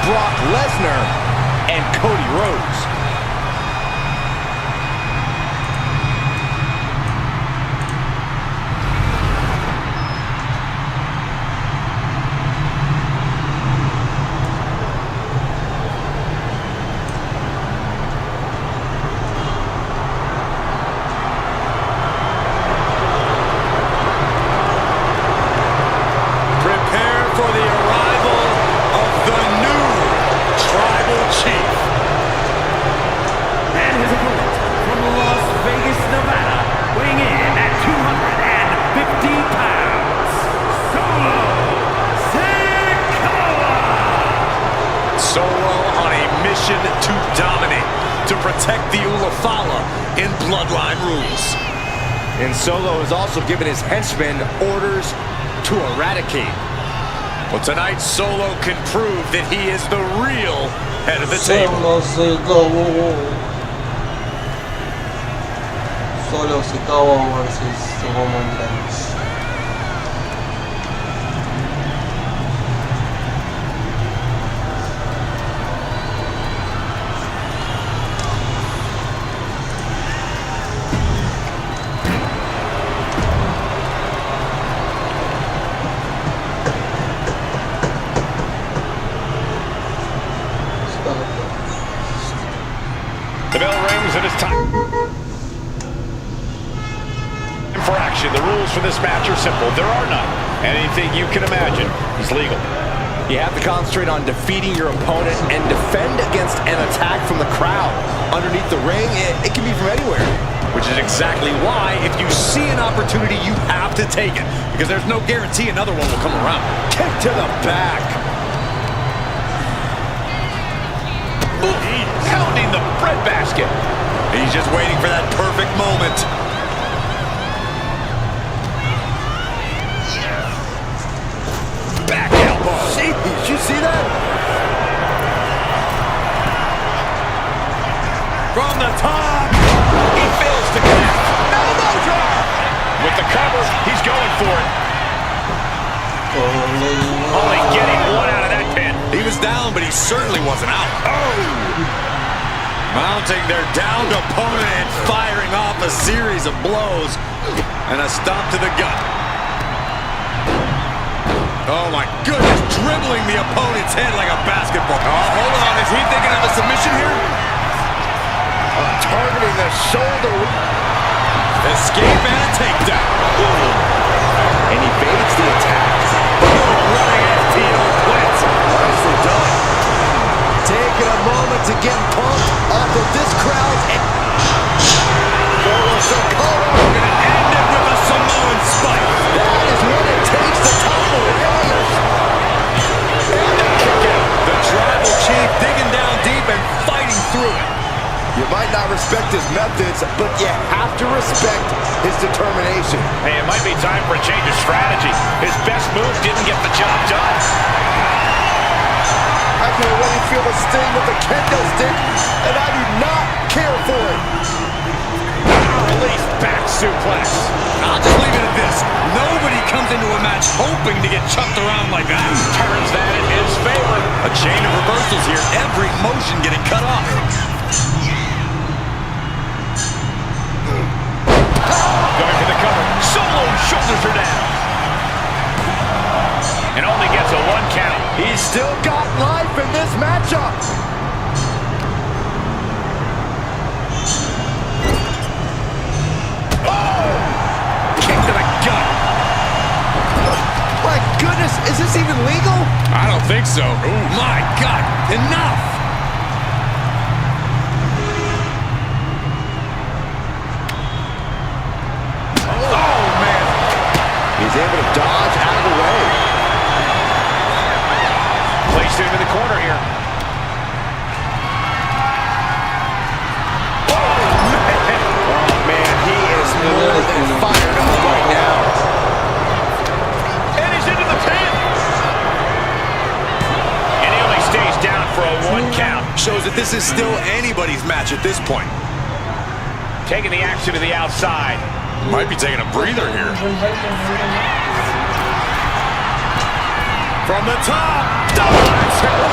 Brock Lesnar and Cody Rhodes. To dominate, to protect the Ulafala in Bloodline rules. And Solo has also given his henchmen orders to eradicate. Well, tonight Solo can prove that he is the real head of the table. Solo Sikoa versus Roman Reigns. The bell rings and it's time for action. The rules for this match are simple. There are none. Anything you can imagine is legal. You have to concentrate on defeating your opponent and defend against an attack from the crowd. Underneath the ring, it can be from anywhere. Which is exactly why, if you see an opportunity, you have to take it. Because there's no guarantee another one will come around. Kick to the back. He's pounding the breadbasket. He's just waiting for that perfect moment. Back elbow. Jeez, did you see that? From the top. He fails to connect. Elbow drop. With the cover, he's going for it. Only getting one out of that pin. He was down, but he certainly wasn't out. Oh! Mounting their downed opponent and firing off a series of blows. And a stomp to the gut. Oh my goodness, dribbling the opponent's head like a basketball. Oh, hold on, is he thinking of a submission here? Targeting the shoulder. Escape and a takedown. And he evades the attack. Running FTO quits. Nicely done. Taking a moment to get pumped off of this crowd. Solo Sikoa. We're going to end it with a Samoan spike. That is what it takes to topple it. And a kick out. The tribal chief digging down deep and fighting through it. You might not respect his methods, but you have to respect his determination. Hey, it might be time for a change of strategy. His best move didn't get the job done. I can already feel the sting with the kendo stick, and I do not care for it. Release back suplex. I'll just leave it at this. Nobody comes into a match hoping to get chucked around like that. Turns that in his favor. A chain of reversals here. Every motion getting cut off. Going for the cover. Solo shoulders her down. And only gets a 1 count. He's still got life in this matchup. Oh! Kick to the gut. My goodness, is this even legal? I don't think so. Ooh. My God, enough! He's able to dodge out of the way. Placed him in the corner here. Oh, man, he is more than fired up right now. And he's into the pin. And he only stays down for a 1 count. Shows that this is still anybody's match at this point. Taking the action to the outside. Might be taking a breather here. From the top, double axe handle,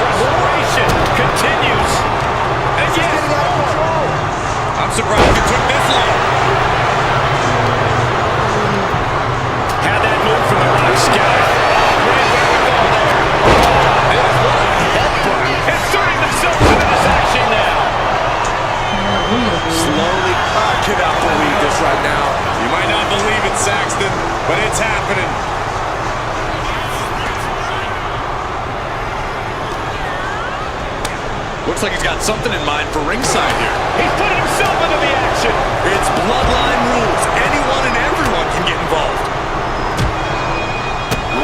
I'm surprised it took this long. Had that move from the Rock Scout. Inserting themselves into this action now. Slowly, I cannot believe this right now. You might not believe it, Saxton, but it's happening. Looks like he's got something in mind for ringside here. He's putting himself into the action. It's Bloodline rules. Anyone and everyone can get involved.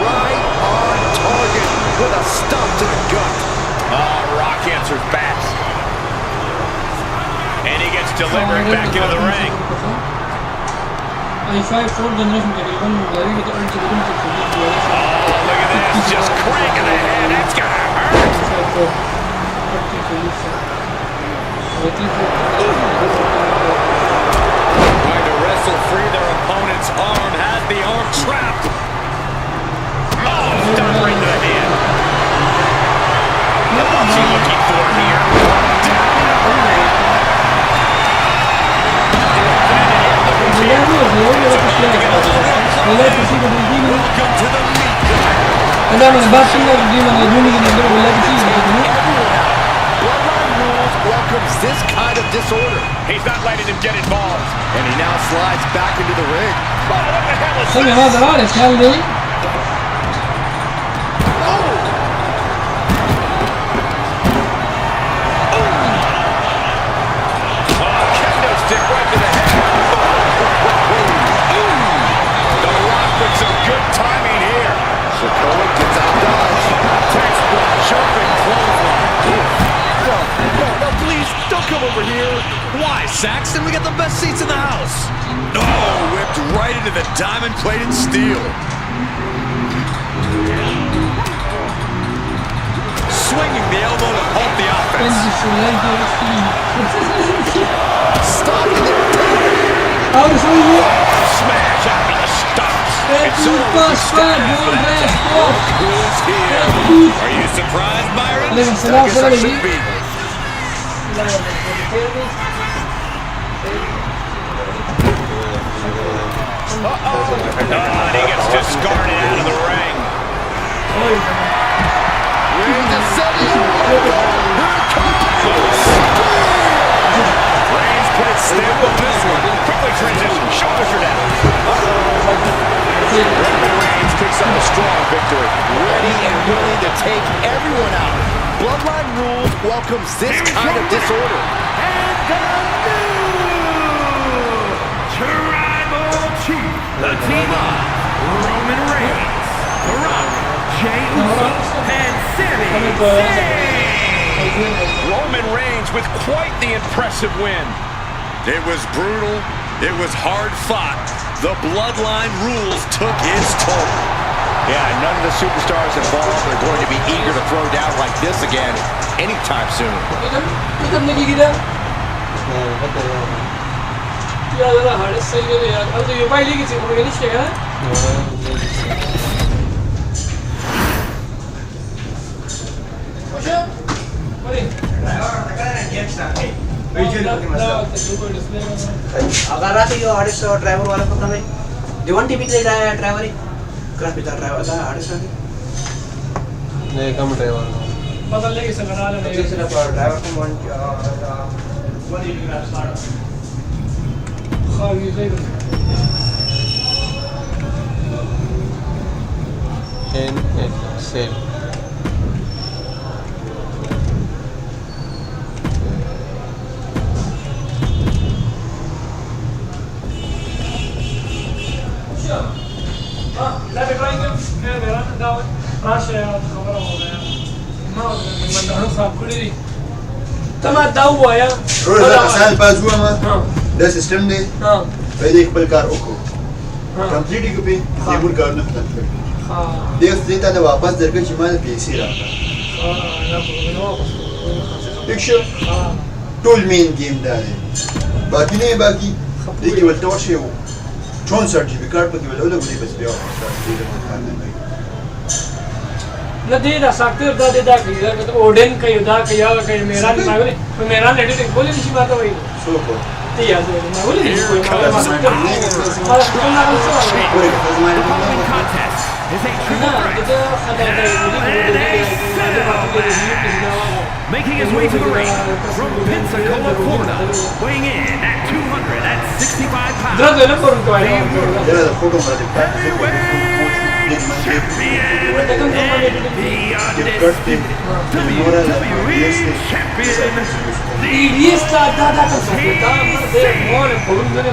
Right on target with a stomp to the gut. Rock answers back. And he gets delivered back into the ring. I 5 4 generation تقريبا غريب تقريبا Look at this, just cranking the head. That's gonna hurt. Trying to wrestle free their opponent's arm, has the arm trapped. Oh, stomp right to the hand. What's he looking for here? Welcome to the meat. Bloodline rules welcomes this kind of disorder. He's not letting him get involved. And he now slides back into the ring. Oh, what the hell is Some this? هذا عارف كان لي Kendo stick right to the head. The Rock with some good timing here. Sokoa gets out dodge. Textbook jumping clothesline. No, please, don't come over here. Why, Saxton? We got the best seats in the house. No, whipped right into the diamond-plated steel. Swinging the elbow to halt the offense. Stopping there. Smash out of the stumps. It's over with the start after that. Who's here? Are you surprised, Byron? I guess I should be. And he gets discarded out of the ring. Reigns is setting up. Reigns put his stamp on this one. Quickly transition. Shoulders are down. Reigns picks up a strong victory. Ready and willing to take everyone out. Bloodline rules welcomes this kind of disorder. And the new Tribal Chief, the team of Roman Reigns, The Rock, Jey Uso, and Sami Zayn. Roman Reigns with quite the impressive win. It was brutal. It was hard fought. The Bloodline rules took its toll. Yeah, none of the superstars involved are going to be eager to throw down like this again anytime soon. अगर आते यो artist और driver वाला पता नहीं दिवान TV के driver ही cross बिता driver था artist है नहीं कम ड्राइवर बदल लेके सगना ले जैसे ना ड्राइवर को वन खाली ले एन सेल لا بيرايك मेरा दाव राश है खबर हो गया ما من معروفه كل دي تمام दाव आया روزه اسال بازو ما دا سیستم دی ها په دې خپل کار وکړو کمپلیټ کړي دې ګور کار نه ختم کړي ها دې ته ته واپس درکې چې ما پیسې راکړه دښه ټول مین گیم دا دی باقي نه باقي دې کې ولته ورشي 64 جی بي کارت په کې ولول غوډي بس بیا न दे ना साक्टर दा दे दा की ओडेन का युदा का या का मेरा ना मेरा एडिटिंग बोले नहीं बात वही सो को Iya, ma quelli Here dicono, ma comes tutto our ma una canzone. Pure che fai mai Following contest is a triple threat. Making his way to the ring from Pensacola, Florida, weighing in at 265 pounds. Drago è la porca, Era da poco ma del I riesca da consolidare per muore con un bene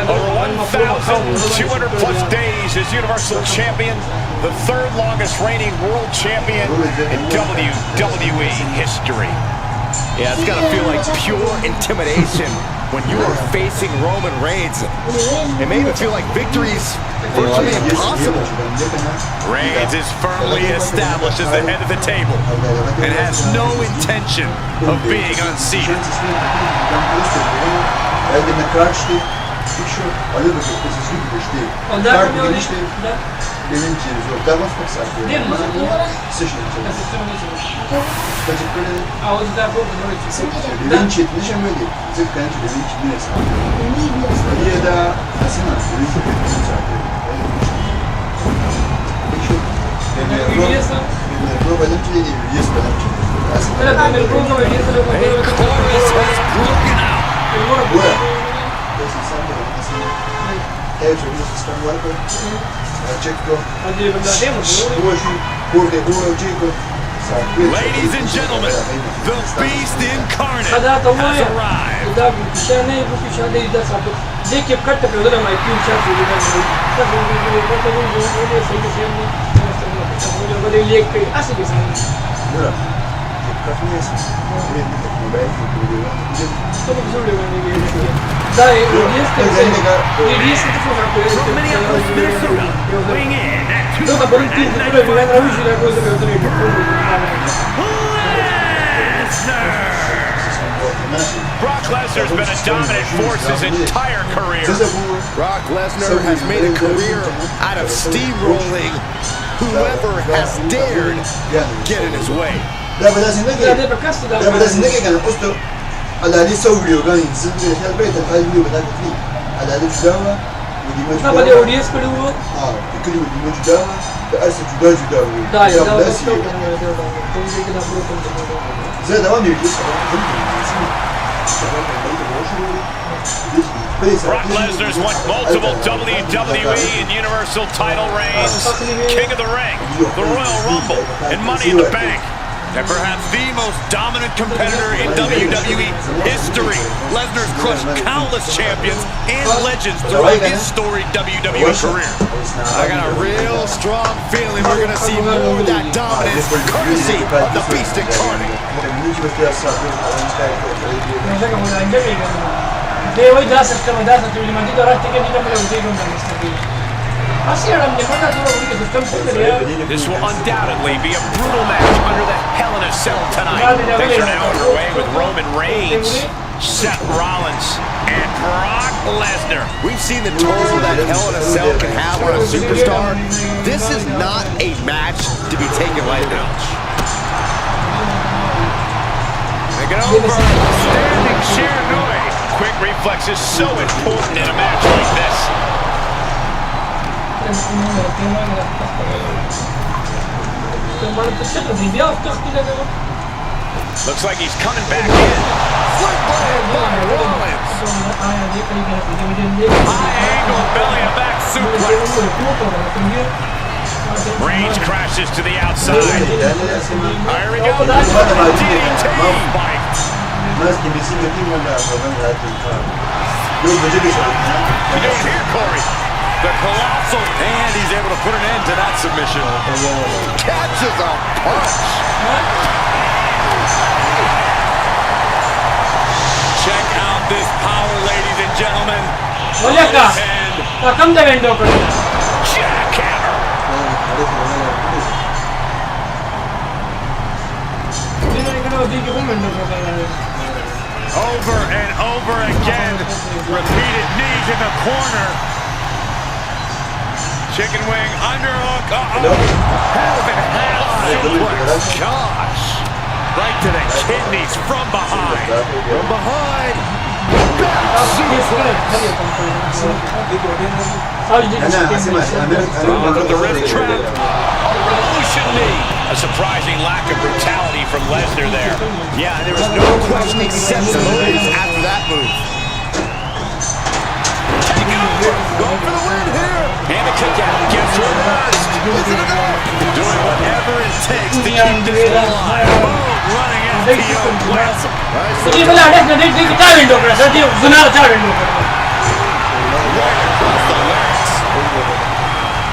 Over 1,200 plus days as Universal Champion, the third longest reigning world champion in WWE history. Yeah, it's gotta feel like pure intimidation when you are facing Roman Reigns. It may even feel like victory's virtually impossible. Reigns is firmly established as the head of the table and has no intention of being unseated. Ladies and gentlemen, the Beast Incarnate has arrived. From Minneapolis, Minnesota, weighing in at 295 Brock Lesnar's been a dominant force his entire career. Brock Lesnar has made a career out of steamrolling whoever has dared get in his way. Brock Lesnar's won multiple WWE and Universal title reigns, King of the Ring, the Royal Rumble, and Money in the Bank. And perhaps the most dominant competitor in WWE history. Lesnar's crushed countless champions and legends throughout his storied WWE career. I got a real strong feeling we're gonna see more of that dominance courtesy of the Beast Incarnate. This will undoubtedly be a brutal match under the Hell in a Cell tonight. Things are now underway with Roman Reigns, Seth Rollins, and Brock Lesnar. We've seen the toll that Hell in a Cell can have on a superstar. This is not a match to be taken lightly. Make it over. Standing Shiranui. Quick reflexes so important in a match like this. Looks like he's coming back in. High angle belly to back suplex. Reigns crashes to the outside. Here we go. DDT. What are you doing here, Corey? The colossal, and he's able to put an end to that submission. Catches a punch. Check out this power, ladies and gentlemen. Jackhammer. Over and over again. Repeated knees in the corner. Chicken wing underhook. Half and half suplex. Gosh. Right to the kidneys from behind. From behind. But the ref trapped. Revolution knee. A surprising lack of brutality from Lesnar there. Yeah, there was no questioning Seth's motives after that move. Going for the win here. And a kick out. Gets reversed. Doing whatever it takes to keep this alive. Boom. Running FTO blitz.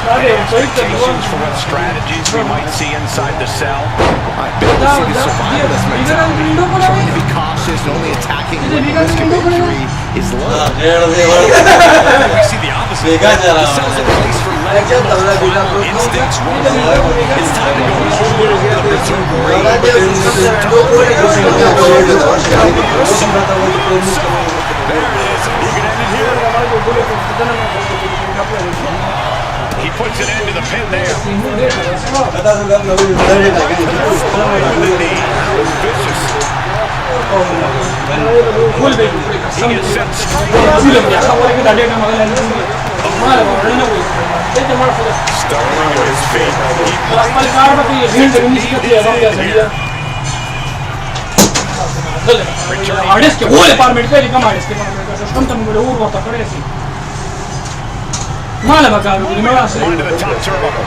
Expectations for what strategies we might see inside the cell. I bet we see the survivalist mentality, trying to be cautious and only attacking when the risk of injury is low. We see the opposite. The cell's a place for letting your most primal instincts run wild. It's time to go over the presumed rage. There it is. You can end it here. He puts an end to the pin there. That was vicious. He gets sent straight stumbling to his feet. One to the top turnbuckle.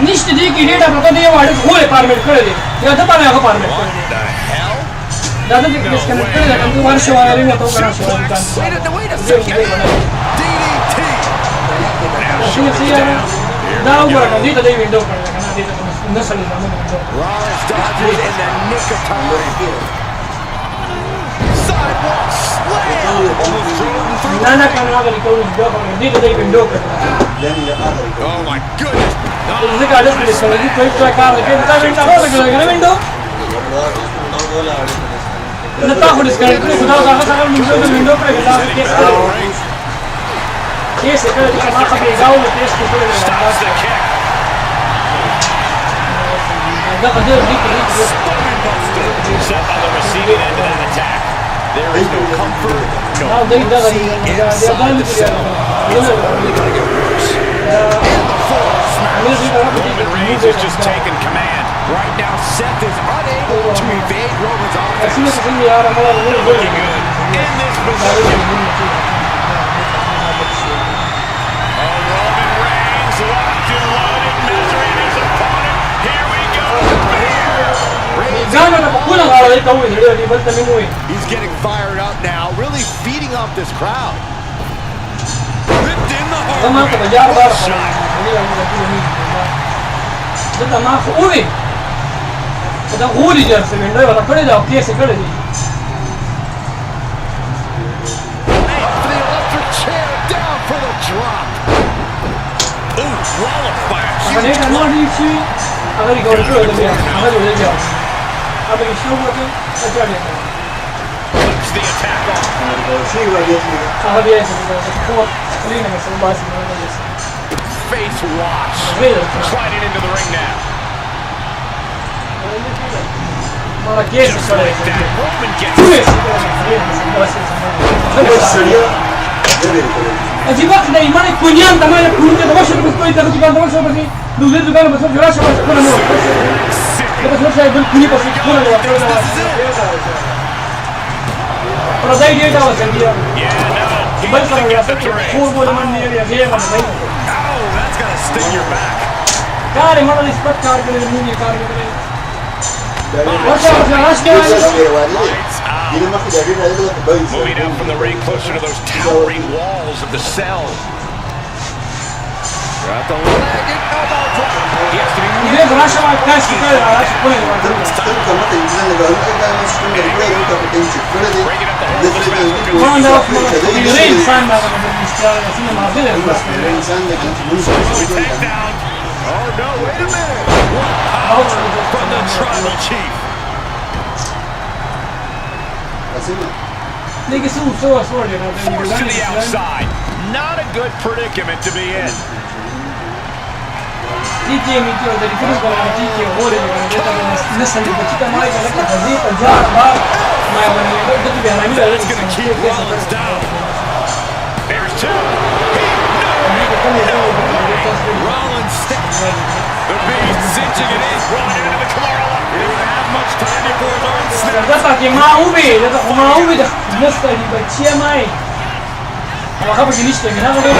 Niște de că ideea că tot eu aș vole parmet crede. Eu tot am eu parmet. What the hell? Dar de că este că crede că tu ar să oare nu tot cara să oare tan. Wait a second. DDT. Și se ia da ugora de de window că na de nu să le dăm. Rollins dodges in the nick of time. Sidewalk slam. Almost thrown through. Nana kan na de ko de window că. Oh my goodness. This guy just finished. He played like a game. That means I'm not going to window. The top of this guy, without the window, yes, it could come up a goal with this. Stops the kick. Set on the receiving end of that attack. There is no comfort, no Now they mercy inside the cell. It's only going to get worse. And the forward smash. Roman Reigns is just taking command. Right now, Seth is unable to evade Roman's offense. Looking good in this position. Roman Reigns locked and loaded, measuring his opponent. Here we go. He's getting fired up now, really feeding off this crowd. Ripped in the heart. What a shot. For the electric chair, down for the drop. Ooh, wallop by a Looks the attack on. Face wash. Sliding into the ring now. Just like that, Roman gets Ajibat na imane kunyan tamane kunyan da washo ko ita dukan da washo basi dule dukan basi jora sho basi kono mo da basi sai dul kuni basi kono mo pero dai dia da wasa dia bal karo ya sa ko bol man ne ya je man dai oh, that's gonna sting your back. kare mana respect kar kare muni kar kare Moving out from the ring closer to those towering walls of the cell. Got the leg and elbow drop. He has to be Dia berasa macam sekali alas pun breaking up the whole Mana pilih insan dah kalau istilah sini masih ada. takedown. Oh no, wait a minute. What power from the tribal chief. Forced to the outside. Not a good predicament to be in. TK میتیو د ریکروټ کولای TK اورې دا نه سند په چې ما یې لکه د دې په ځار با ما یې ونه د دې به رامي دا It's going to keep Rollins down. There's two. Rollins steps. The beat cinching it in. Rolling into the Kimura. He didn't have much time before his arm snapped. دا پکې ما وې دا ما وې د نسته دی بچي ما یې هغه په کې نشته نه غوډه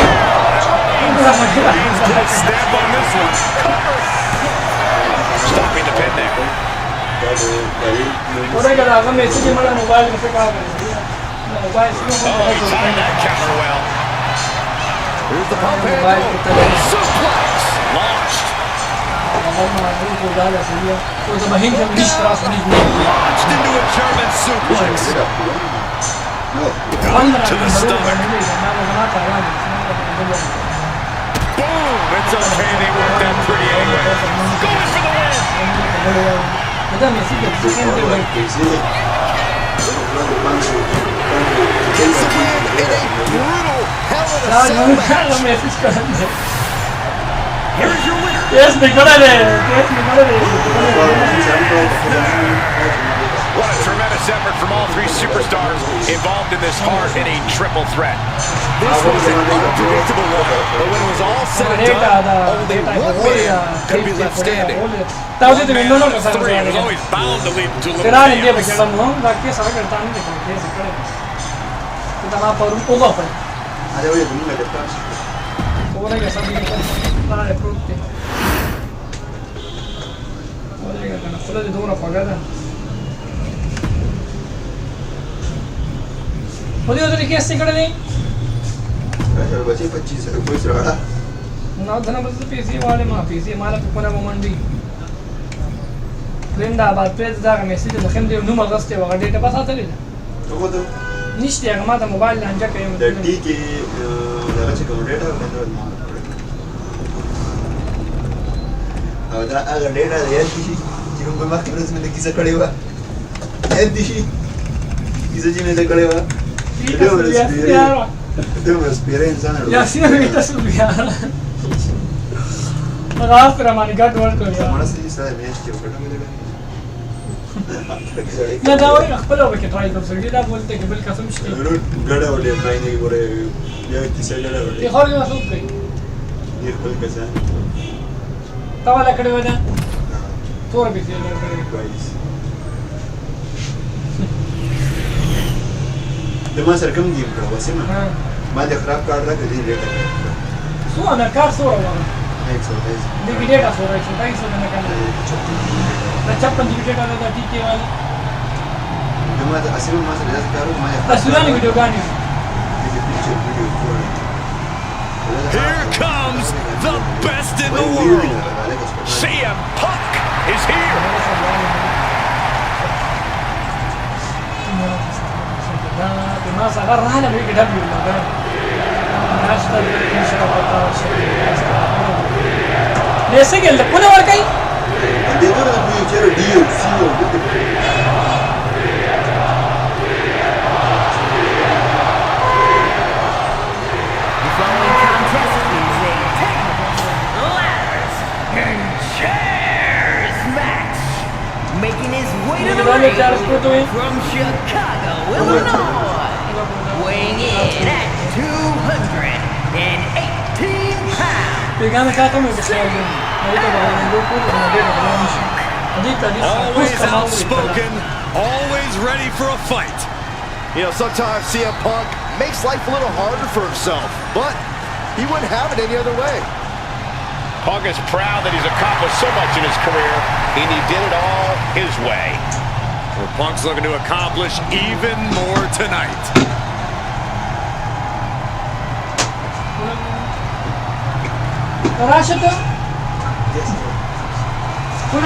Snap on this one. Stopping the pin there. ورګه هغه مې چې مړه موبایل کې کار کوي موبایل Oh, he timed that counter well. Here's the pump موبایل handle. کې ته Suplex. Launched. Launched into a German suplex. To the stomach. Boom! It's okay, they worked that pretty anyway. Going for the win! Gets the win in a brutal Hell in a Cell match. Here's your winner. Yes, me got it. What a tremendous effort from all three superstars involved in this hard-hitting triple threat. This was an unpredictable one, but when it was all said and done, only one man could be left standing. One man out of three was always bound to lead to a little What do you think is secret? बचे 25 रुपए से रहा ना धना बस PC वाले मां PC माला पे कोना मंडी लिंडा बाद पेज दा मैसेज दखन दे नु मगस्ते वगा डेटा पास आते ले तो को तो निश्चय है माता मोबाइल लंजा के डी के लगा से डेटा अब अगर डेटा दे कि हम बात करने में किसे खड़े हुआ एदी किसे जी में खड़े हुआ Devo esperienza nel ya si vita subiara ragazzi la manica molto ya ma se sta bene che ho ya da ora خپل وکي ټرای کوم سړي دا بولته کې بل قسم شته ګډه وړي ټرای نه کوي بیا کیسه ګډه وړي په خور نه سوت کوي یې خپل کسان تا ولا کړي ودا تور به دې نه کوي کويس دما سره کوم گیم کړو وسمه ما د خراب کار راکړی ډیټا سو انا کار سو ولا exercise دې ډیټا سو راځي تاسو څه نه کوي دا چپن دې ډیټا دا ټی کې والا دما د اصل ما سره ځکه کارو ما تاسو نه ویډیو غانې Here comes the best in the world. CM Punk is here. Mas agarra hana me get up you national commission of जैसे कि कोने वाला कहीं देखो ना कोई चलो डीओ सीओ The following contest is a technical ladders and chairs match. Making his way to the ring from Chicago, Illinois. Weighing in at 218 pounds. Always outspoken, always ready for a fight. You know, sometimes CM Punk makes life a little harder for himself, but he wouldn't have it any other way. Punk is proud that he's accomplished so much in his career, and he did it all his way. Well, Punk's looking to accomplish even more tonight. Rashid, This is a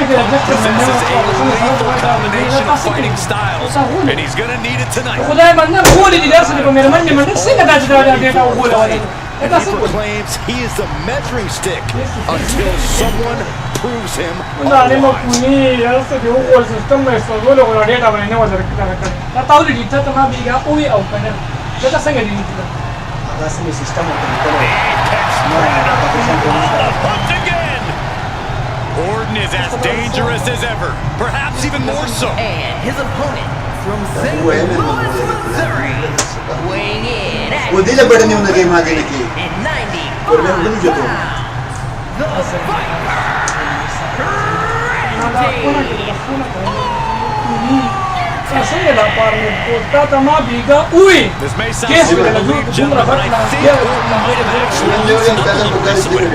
lethal combination of fighting styles, and he's going to need it tonight. He proclaims he is the measuring stick until someone proves him otherwise. Apex Predator on the hunt again. Orton is as dangerous as ever, perhaps even more so. And his opponent from St. Louis, Missouri, weighing in at वो दिल बड़े नहीं उन्हें game आगे लगी 95 और मैं भूल गया तो the Saya dah parle kota tama biga ui. This may sound Yes, like a we weak can gentleman, but I think Orton might have actually used some this way.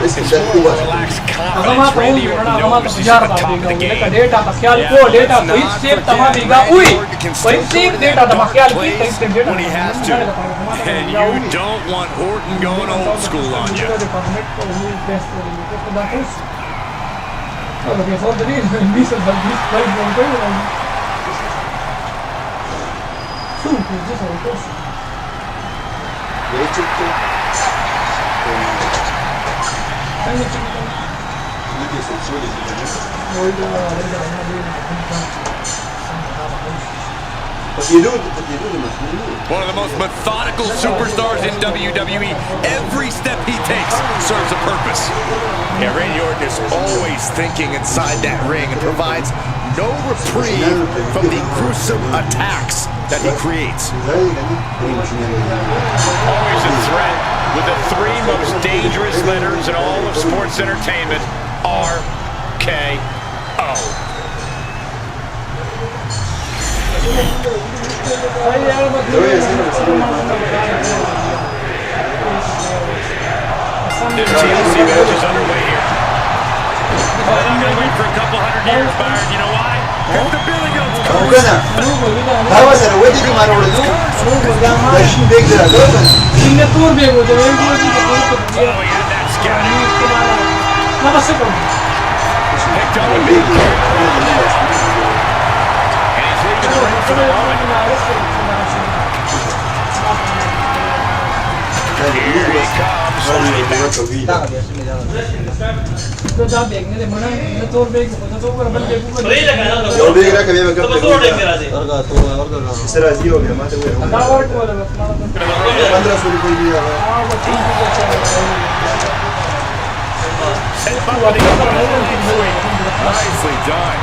It's more relaxed confidence. Randy Orton knows he's at the top of the game. Data pakyal ko data koi save tama biga ui. Koi save data tama pakyal ki koi save data. When he has to, and you don't want Orton going old school on you. One of the most methodical superstars in WWE. Every step he takes serves a purpose. Yeah, Randy Orton is always thinking inside that ring and provides no reprieve from the gruesome attacks that he creates. Always a threat with the three most dangerous letters in all of sports entertainment, RKO. This TLC match is underway here. We're not going to wait for a couple hundred years, Byron. You know why? Because the Billy Goats curse. Oh, yeah, that's got it. Picked up and being carried along. And he's leaving the ring for the moment. Here he comes. Nicely done.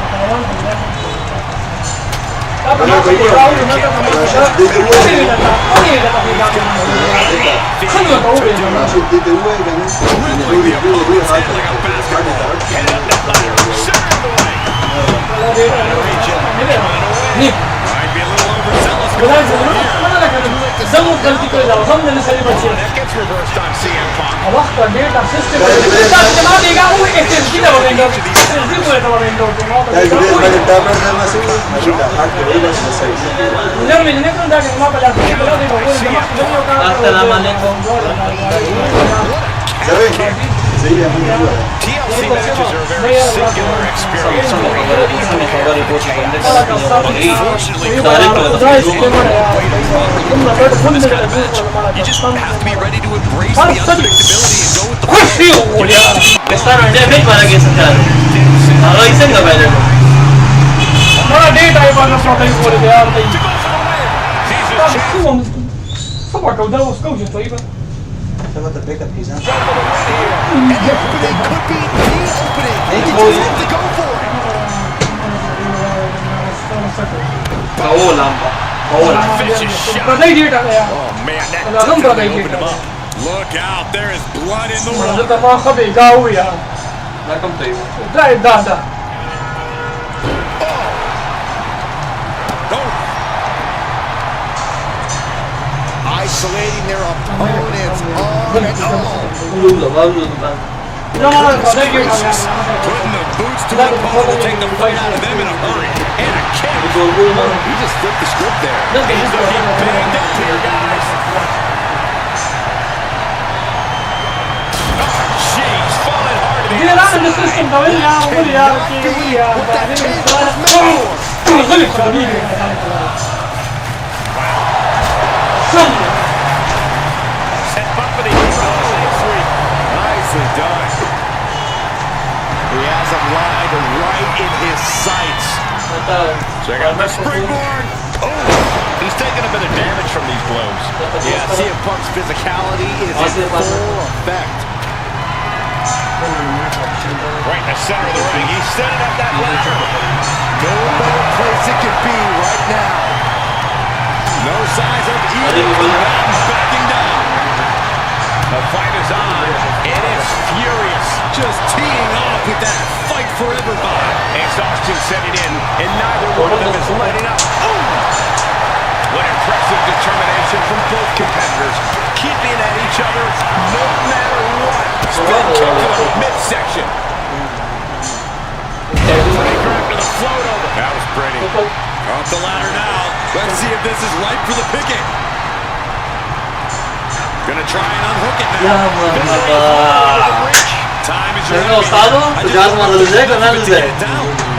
That gets reversed on CM Punk. TLC matches are a very singular experience. Unfortunately, you just have to be ready to embrace the unpredictability and go with the flow. Lesnar dia baik mana kisah kan? Kalau iseng nggak banyak. Mana dia tahu mana protein boleh dia ada. Tapi semua semua kau dah usah kau jadi apa? Sama terdekat bisa. And the opening could be the opening. He just have to go for it. Kau lambat. Vicious shot. Protein dia tak ya. Oh man, that definitely opened him up. Look out, there is blood in the water. Kita mah kami kau ya. Nak komplain. Dah dah. Isolating their opponents on and on. Gracious. Putting the boots to an opponent will take the fight out of them in a hurry. And a kick. He just flipped the script there. He's looking banged up here, guys. Oh, jeez. Falling hard to the Dia nak ada sistem tahu ya, boleh ya. Set up for the hero. Nicely done. He has him lined right in his sights. Check out the springboard. Oh, he's taking a bit of damage from these blows. Yeah, CM Punk's physicality is in full effect. Right in the center of the ring. He's setting up that ladder. No better place it could be right now. No signs of either backing down. The fight is on, and it's furious. Just teeing off with that fight forever vibe. Exhaustion setting in, and neither one of them is letting up. What impressive determination from both competitors, keeping at each other no matter what. Spin kick to the midsection. Breaker after the float over. That was pretty. Off the ladder now. Let's see if this is ripe for the picking. Gonna try and unhook it now. Time is your enemy.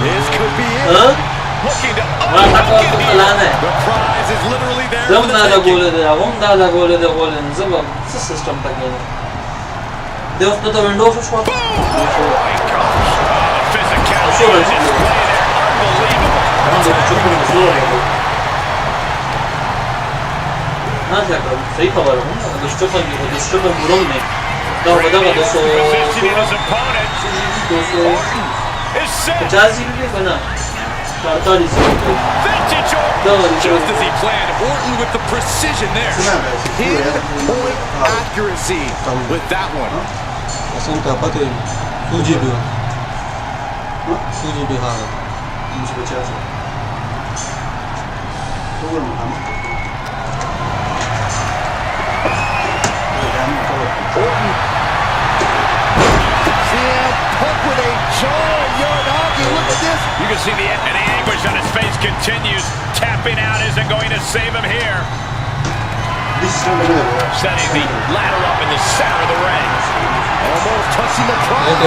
This could be it. Looking to unhook it here. The prize is literally there for the taking. System takiego. Deus to to window of shot. Physicality is displayed there. Unbelievable. सही खबर है destructor बुरा नहीं तो बड़ा 250 रुपये बना 48 just as he planned. Orton with the precision there. Pinpoint accuracy with that one. Assunto aparte Fuji Bihar. Orton. CM Punk with a jaw Uranagi. Look at this. You can see the anguish on his face continues. Tapping out isn't going to save him here. Setting the ladder up in the center of the ring. Almost touching the prize.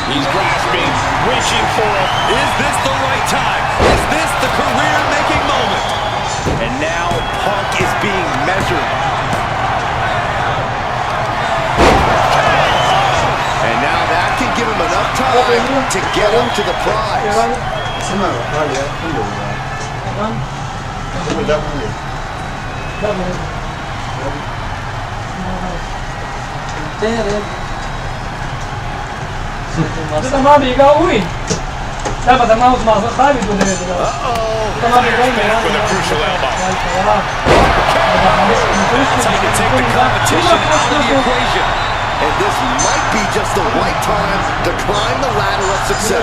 He's grasping, reaching for it. Is this the right time? Is this the career-making moment? And now Punk is being measured. And now that can give him enough time to get him to the prize. With a crucial elbow. Time to take the competition out of the equation. And this might be just the right time to climb the ladder of success.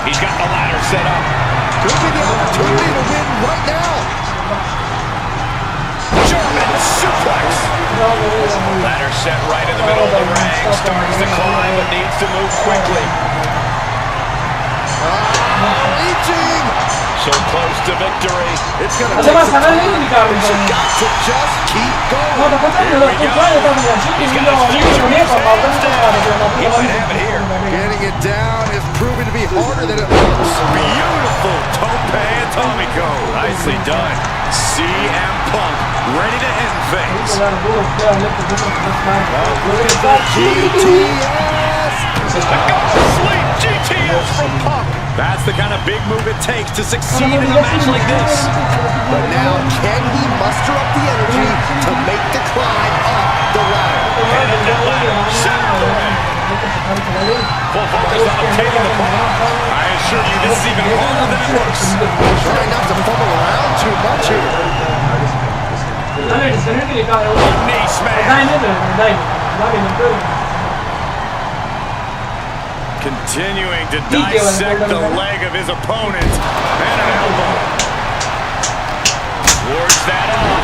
He's got the ladder set up. Could be the opportunity to win right now. German suplex. Ladder set right in the middle of the ring. Starts to climb, but needs to move quickly. Reaching. So close to victory. It's going to take some time. He's got to just keep going. He's got a future in his hands now. He might have it here. Getting it down is proving to be harder than it looks. Beautiful tope atomico. Nicely done. CM Punk ready to end things. Look at the GTS. Sleep GTS from Punk. That's the kind of big move it takes to succeed in a match like this. But now, can he muster up the energy to make the climb up the ladder? Headed that ladder. Center of the ring. Full focus on obtaining the ball. I assure you this is even harder than it looks. Trying not to fumble around too much here. Knee smash. Continuing to dissect the leg of his opponent. And an elbow. Wards that off.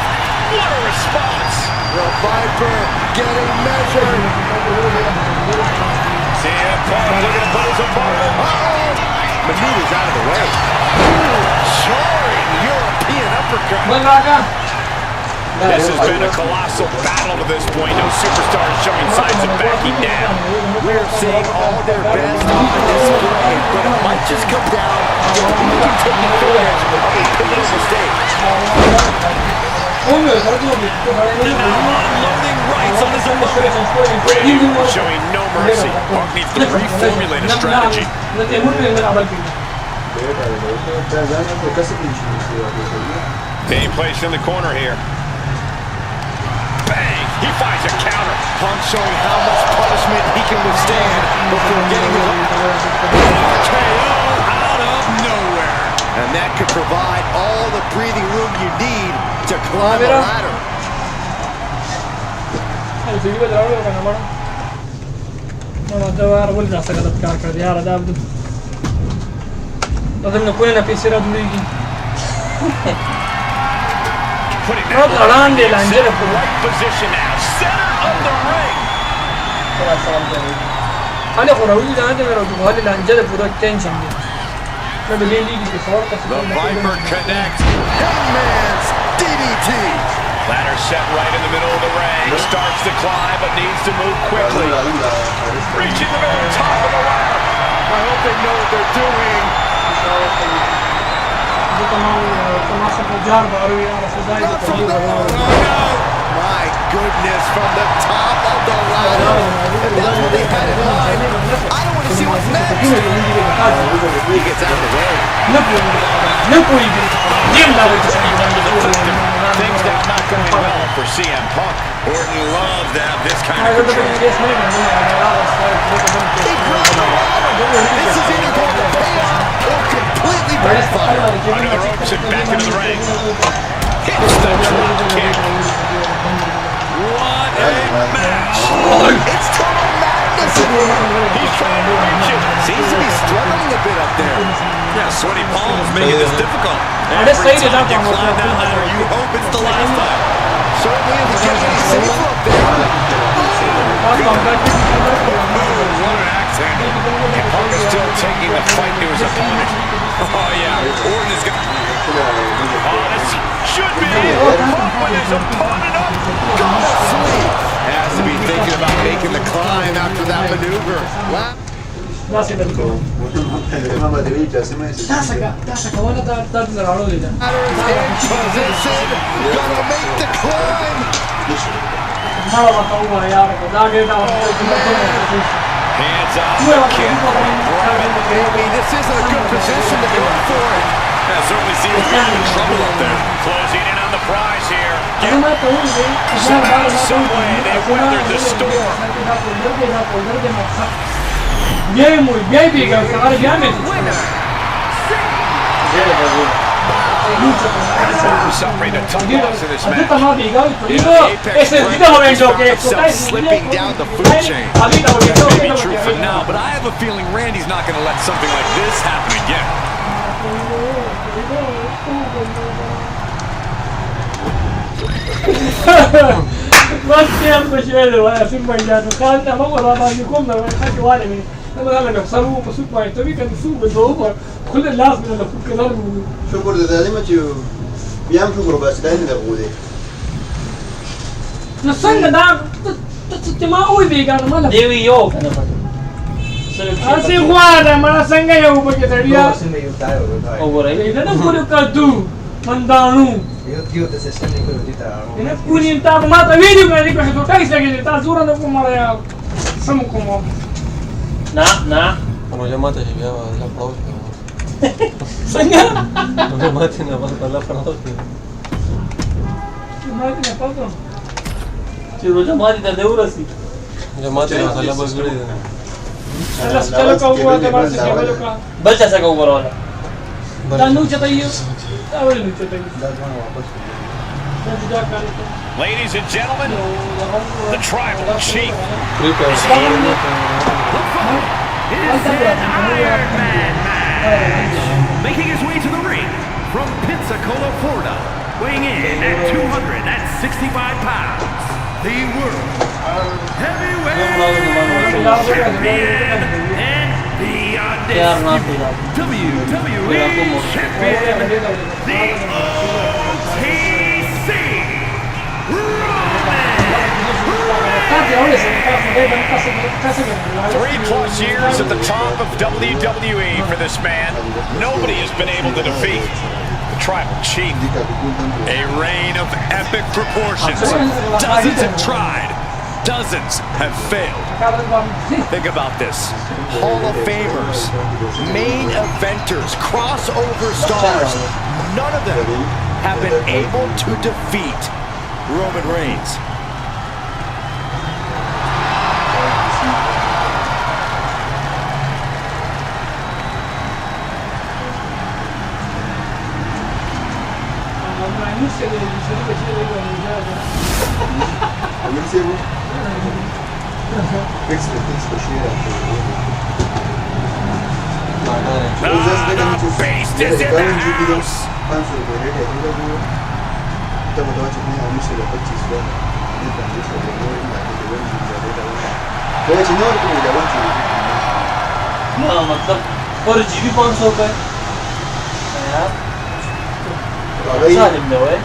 What a response. The Viper getting measured. CM Punk looking to put his opponent. Maneuvers out of the way. Jarring European uppercut. This has been a colossal battle to this point. No superstars showing signs of backing down. We're seeing all their best on display, but it might just come down to who can take advantage of a pivotal mistake. Now unloading rights on his opponent. Brady showing no mercy. Punk needs to reformulate a strategy. Being placed in the corner here. Bang! He finds a counter. Punk showing how much punishment he can withstand before getting his KO out of nowhere. And that could provide all the breathing room you need to climb the ladder. Putting that right position now. Center of the ring. The Viper connects. Hangman's DDT. Ladder set right in the middle of the ring. Starts to climb, but needs to move quickly. Reaching the very top of the ladder. I hope they know what they're doing. My goodness, from the top of the ladder. If that's what they had in mind, I don't want to see what's next. He gets out of the way. Things now not going well for CM Punk. Orton loves to have this kind of control. He broke the ladder. This is either going to pay off or completely backfire. Under the ropes and back into the ring. Hits the drop kick. What a match. It's total madness in here. He's trying to reach it. Seems to be struggling a bit up there. Yeah, sweaty palms making this difficult. This side is Every time up you on climb the that ladder, you hope it's the last time. Certainly isn't getting any safer up there. What an axe handle. And Punk is still taking the fight to his opponent. Oh, yeah. Orton is going to... Oh, this should be it. Punk with his opponent up. Sweet. Has to be thinking about making the climb after that maneuver. Position. Gonna make the climb. Hands up. Maybe this isn't a good position to go for it. That certainly seems to be in trouble up there. Closing in on the prize here. Somehow, some way, they've weathered the storm. Suffering a tough loss in this match. Slipping down the food chain. That may be true for now, but I have a feeling Randy's not going to let something like this happen again. شكر ده ما تيو بيعمل شكر بس ده اللي بقوله Como yo mate, si veo la próxima. No me maten, nada más para la próxima. Yo mate de euro así. Yo mate, la sala pues grande. बच्चा सा को बोलो वाला Ladies and gentlemen, the Tribal Chief. Is an Iron Man match. Making his way to the ring from Pensacola, Florida, weighing in at 265 pounds, the World Heavyweight Champion and the undisputed WWE Champion, the OTC, Roman 3+ years at the top of WWE for this man. Nobody has been able to defeat the Tribal Chief. A reign of epic proportions. Dozens have tried. Dozens have failed. Think about this. Hall of Famers, main eventers, crossover stars. None of them have been able to defeat Roman Reigns. The beast is in the house. हाँ मतलब पर GB 500 रुपए यार अच्छा जिम्मे हुए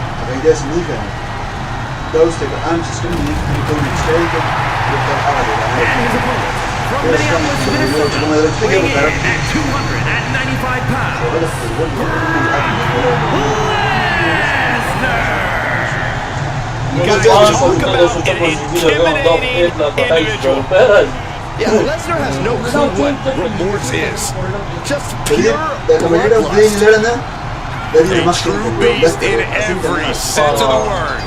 From Minneapolis, Minnesota, weighing in at 295 pounds, Lesnar. Yeah, Lesnar has no clue what remorse is. Just pure bloodlust. A true beast in every sense of the word.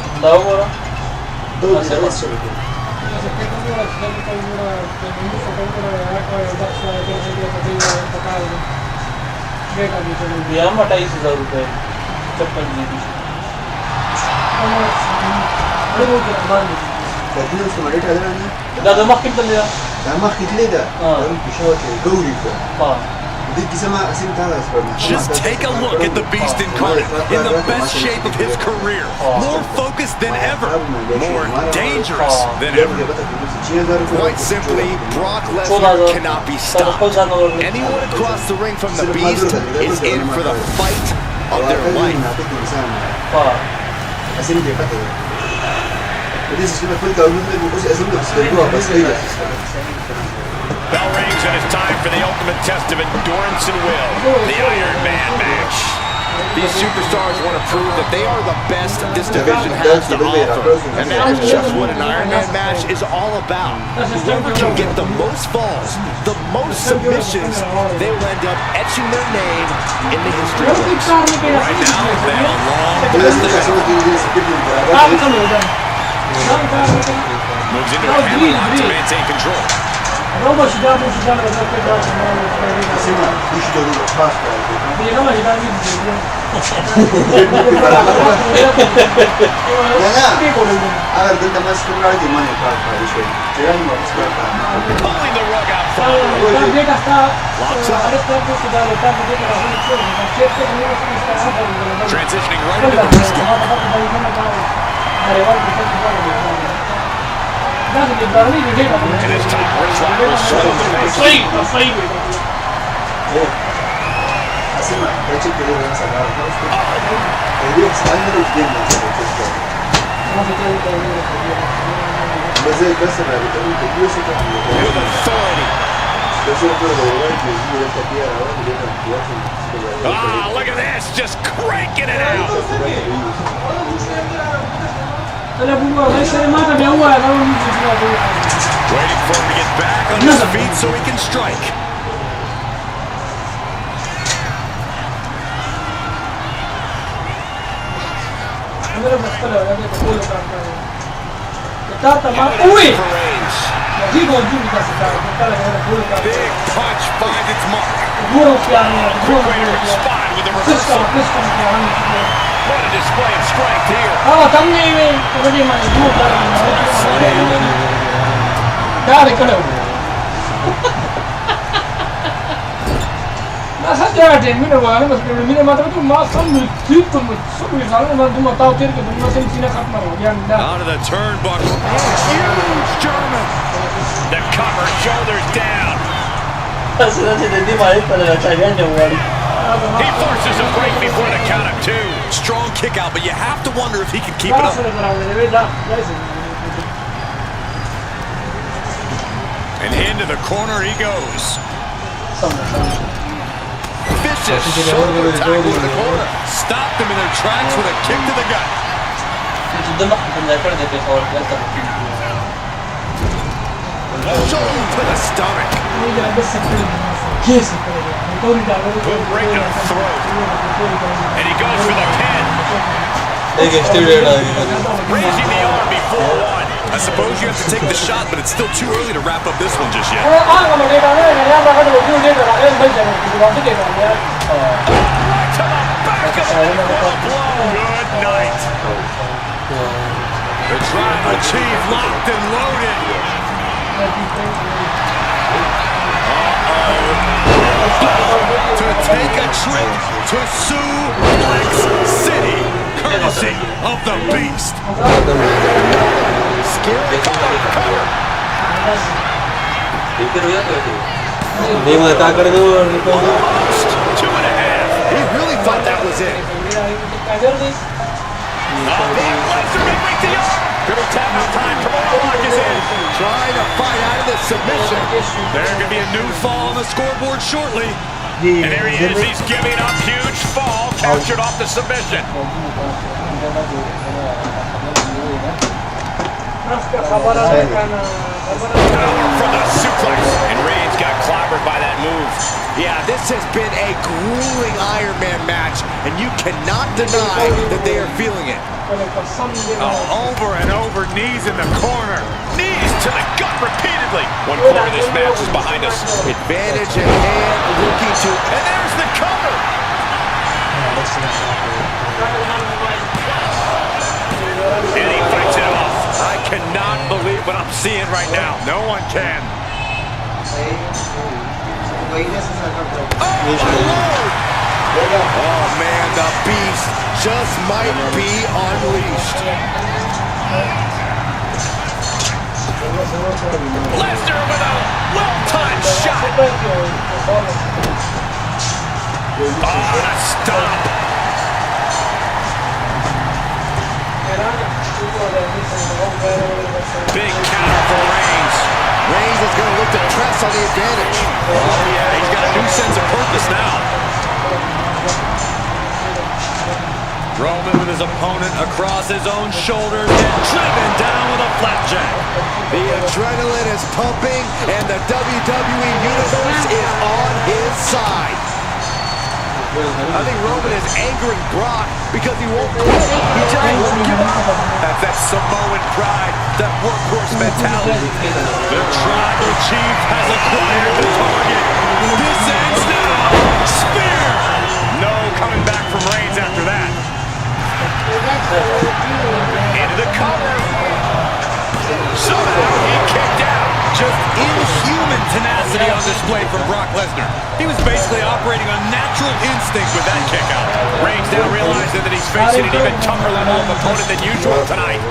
या 28,000 रुपए 56 जीबी दादा ما كنت ليه ما أخذ لي ده بشوك قوي اه Just take a look at the beast incarnate in the best shape of his career. More focused than ever. More dangerous than ever. Quite simply, Brock Lesnar cannot be stopped. Anyone across the ring from the Beast is in for the fight of their life. اه Bell rings and it's time for the ultimate test of endurance and will. The Iron Man match. These superstars want to prove that they are the best this division has to offer. And that is just what an Iron Man match is all about. Whoever can get the most falls, the most submissions, they will end up etching their name in the history books. Right now, they have a long moves into a hammerlock to maintain control. Pulling the rug out from transitioning right into the wrist lock. And his top wrist lock will swell the face. With authority. Ah, look at this, just cranking it out. Waiting for him to get back on his feet so he can strike. Big punch finds its mark. Quick way to respond with a reversal. What a display of strength here. Out of the turnbuckle. Huge German. The cover, shoulders down. He forces a break before the count of two. Strong kick out, but you have to wonder if he can keep it up. And into the corner he goes. Vicious shoulder tackle to the corner. Stopped them in their tracks with a kick to the gut. Shoulder to the stomach. Boot right to the throat. And he goes for the pin. Raising the arm before one. I suppose you have to take the shot, but it's still too early to wrap up this one just yet. Right to the back of the blow. Good night. The tribal chief locked and loaded. To take a trip to Suplex City, courtesy of the Beast. Scary cover. 2.5. He really thought that was it. Little tap out time. Lock is in. Trying to fight out of this submission. There could be a new fall on the scoreboard shortly. And there he is. He's giving up. Huge fall. Captured off the submission. From the suplex. And Reigns got clobbered by that move. Yeah, this has been a grueling Iron Man match, and you cannot deny that they are feeling it. Over and over, knees in the corner. Knees to the gut repeatedly. One quarter of this match is behind us. Advantage in hand, looking to... And there's the cover. And he fights it off. I cannot believe what I'm seeing right now. No one can. Oh man, the Beast just might be unleashed. Lesnar with a well-timed shot. Oh, and a stop. Big counter for Reigns. Reigns is going to look to press on the advantage. Oh yeah, he's got a new sense of purpose now. Roman with his opponent across his own shoulders and driven down with a flapjack. The adrenaline is pumping and the WWE Universe is on his side. I think Roman is angering Brock because he won't quit. He just won't give up. That's that Samoan pride, that workhorse mentality. The tribal chief has acquired the target. This ends now. Spear. No coming back from Reigns after that. Into the cover. Somehow he kicked out. Just inhuman tenacity on display from Brock Lesnar. He was basically operating on natural instinct with that kick out. Reigns now realizing that he's facing an even tougher level of opponent than usual tonight.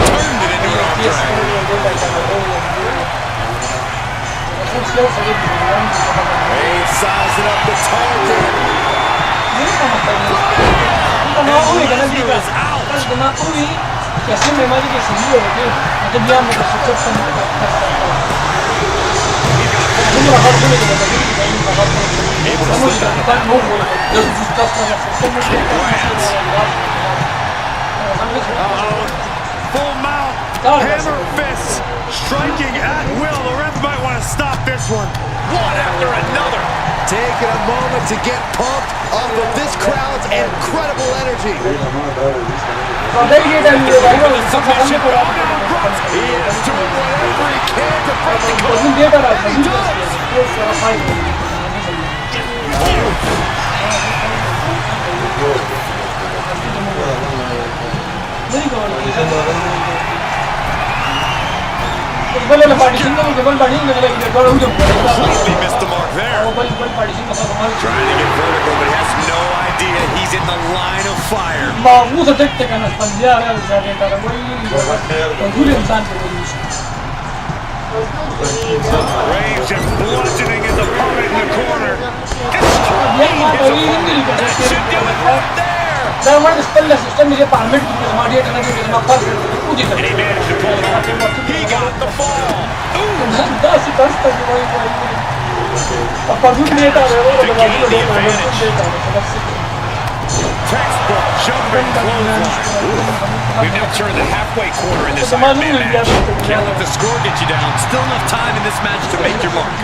Turned it into an arm drag. Reigns sizing up the target. Full mount, hammer fists, striking at will. The ref might want to stop this one. One after another. Taking a moment to get pumped off of this crowd's incredible energy. He is doing whatever he can to break the code. He does. Completely missed the mark there. Trying to get vertical, but he has no idea he's in the line of fire. Reigns just bludgeoning his opponent in the corner. That should do it right there. And he managed to pull it off. He got the fall. Textbook jumping clothesline. We've now turned the halfway quarter in this Iron Man match. Can't let the score get you down. Still enough time in this match to make your mark.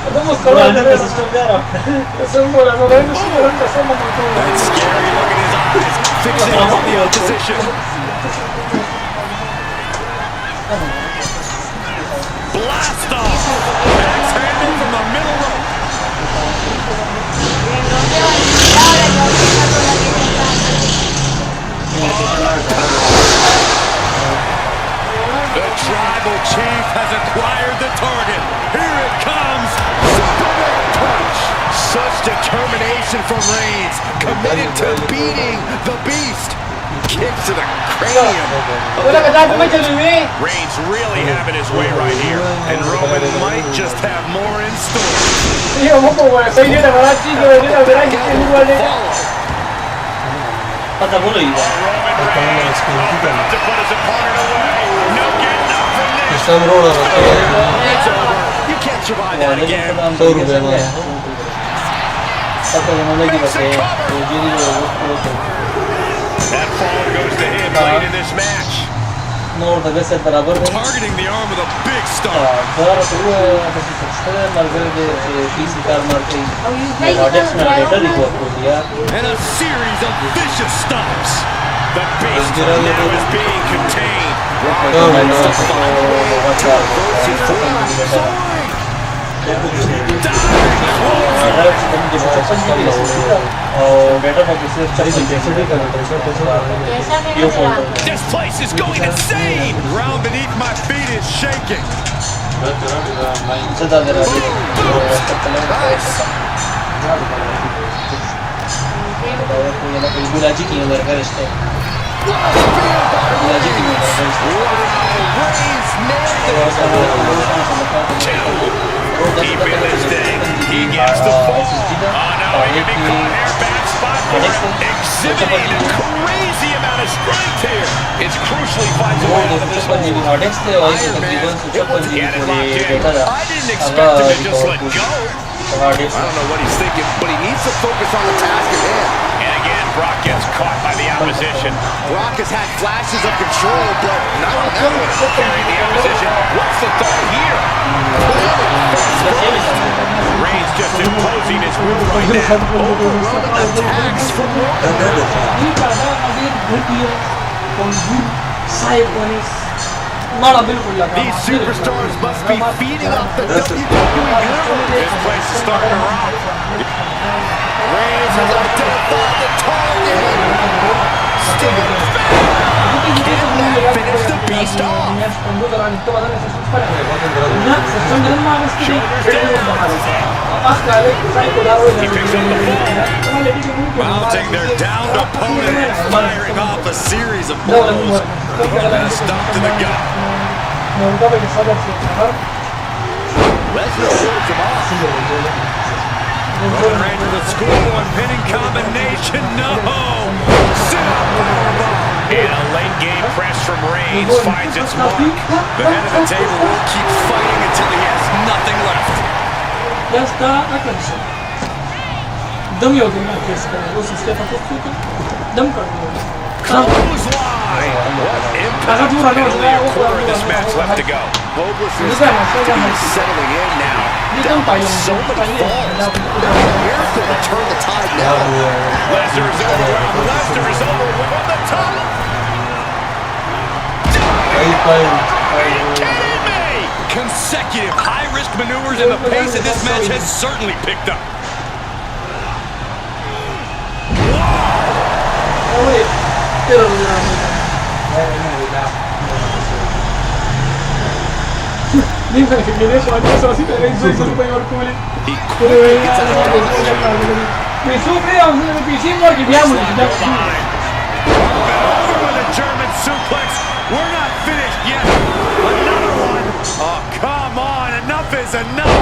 Estamos पूरा colando. का system जा रहा Es un volando, no es un That scary look in his eyes, fixating on the opposition. Blast off! Backhanded from the middle rope. The tribal chief has acquired the target. Here it comes. Superman punch. Such determination from Reigns, committed to beating the beast. Kick to the cranium. Wala ka dati man Louis. Reigns really having his way right here, and Roman might just have more in store. Hiyo mo po wala. Say nila wala chido, nila wala hindi wala. पता बोलो ही Roman Reigns about to put his opponent away. No getting up from this. Islam rola It's over. You can't survive that again. पता नहीं लगी बस ये जीरी वो That fall goes to him late in this match. नोर तक से बराबर है Targeting the arm with a big stomp. बार तो वो ऐसे सस्ते मार्केट के पीसी कार मार्केट प्रोडक्ट्स में डेटा रिकॉर्ड कर दिया And a series of vicious stomps. The beast now is being contained. This place is going insane. Ground beneath my feet is shaking. Keeping this thing. He gets the fall. Oh no, he can be caught here. Bad spot for him. Exhibiting a crazy amount of strength here. It's crucially finds a way out of this hole. Iron Man, get it locked in. I didn't expect him to just let go. I don't know what he's thinking, but he needs to focus on the task at hand. And again, Brock gets caught by the opposition. Brock has had flashes of control, but not on that one. Carrying the opposition. What's the thought here? Reigns just imposing his will right now. Overrun attacks from These superstars must be feeding off the WWE Universe. This place is starting to rock. Reigns has identified the target. Still can finish the beast off. He picks up the ball. Mounting their downed opponent and firing off a series of blows. And a stomp to the gut. Lesnar holds him off. Roman Reigns with a schoolboy pinning combination. No! And a late game press from Reigns finds its mark. The head of the table will keep fighting until he has nothing left. Ya está acá. Dam yok değil mi? O sistem tuttu. Dam kaldı. Clothesline! What impact finally a quarter of this match left to go. Hopelessness is settling in now. Down by so many falls. Miracle to turn the tide now. Lesnar is overwhelmed. Lesnar is overwhelmed on the top. Are you kidding me? Consecutive high-risk maneuvers and the pace of this match has certainly picked up. He quickly gets out of the With a German suplex. We're not finished yet. Another one. Oh, come on. Enough is enough.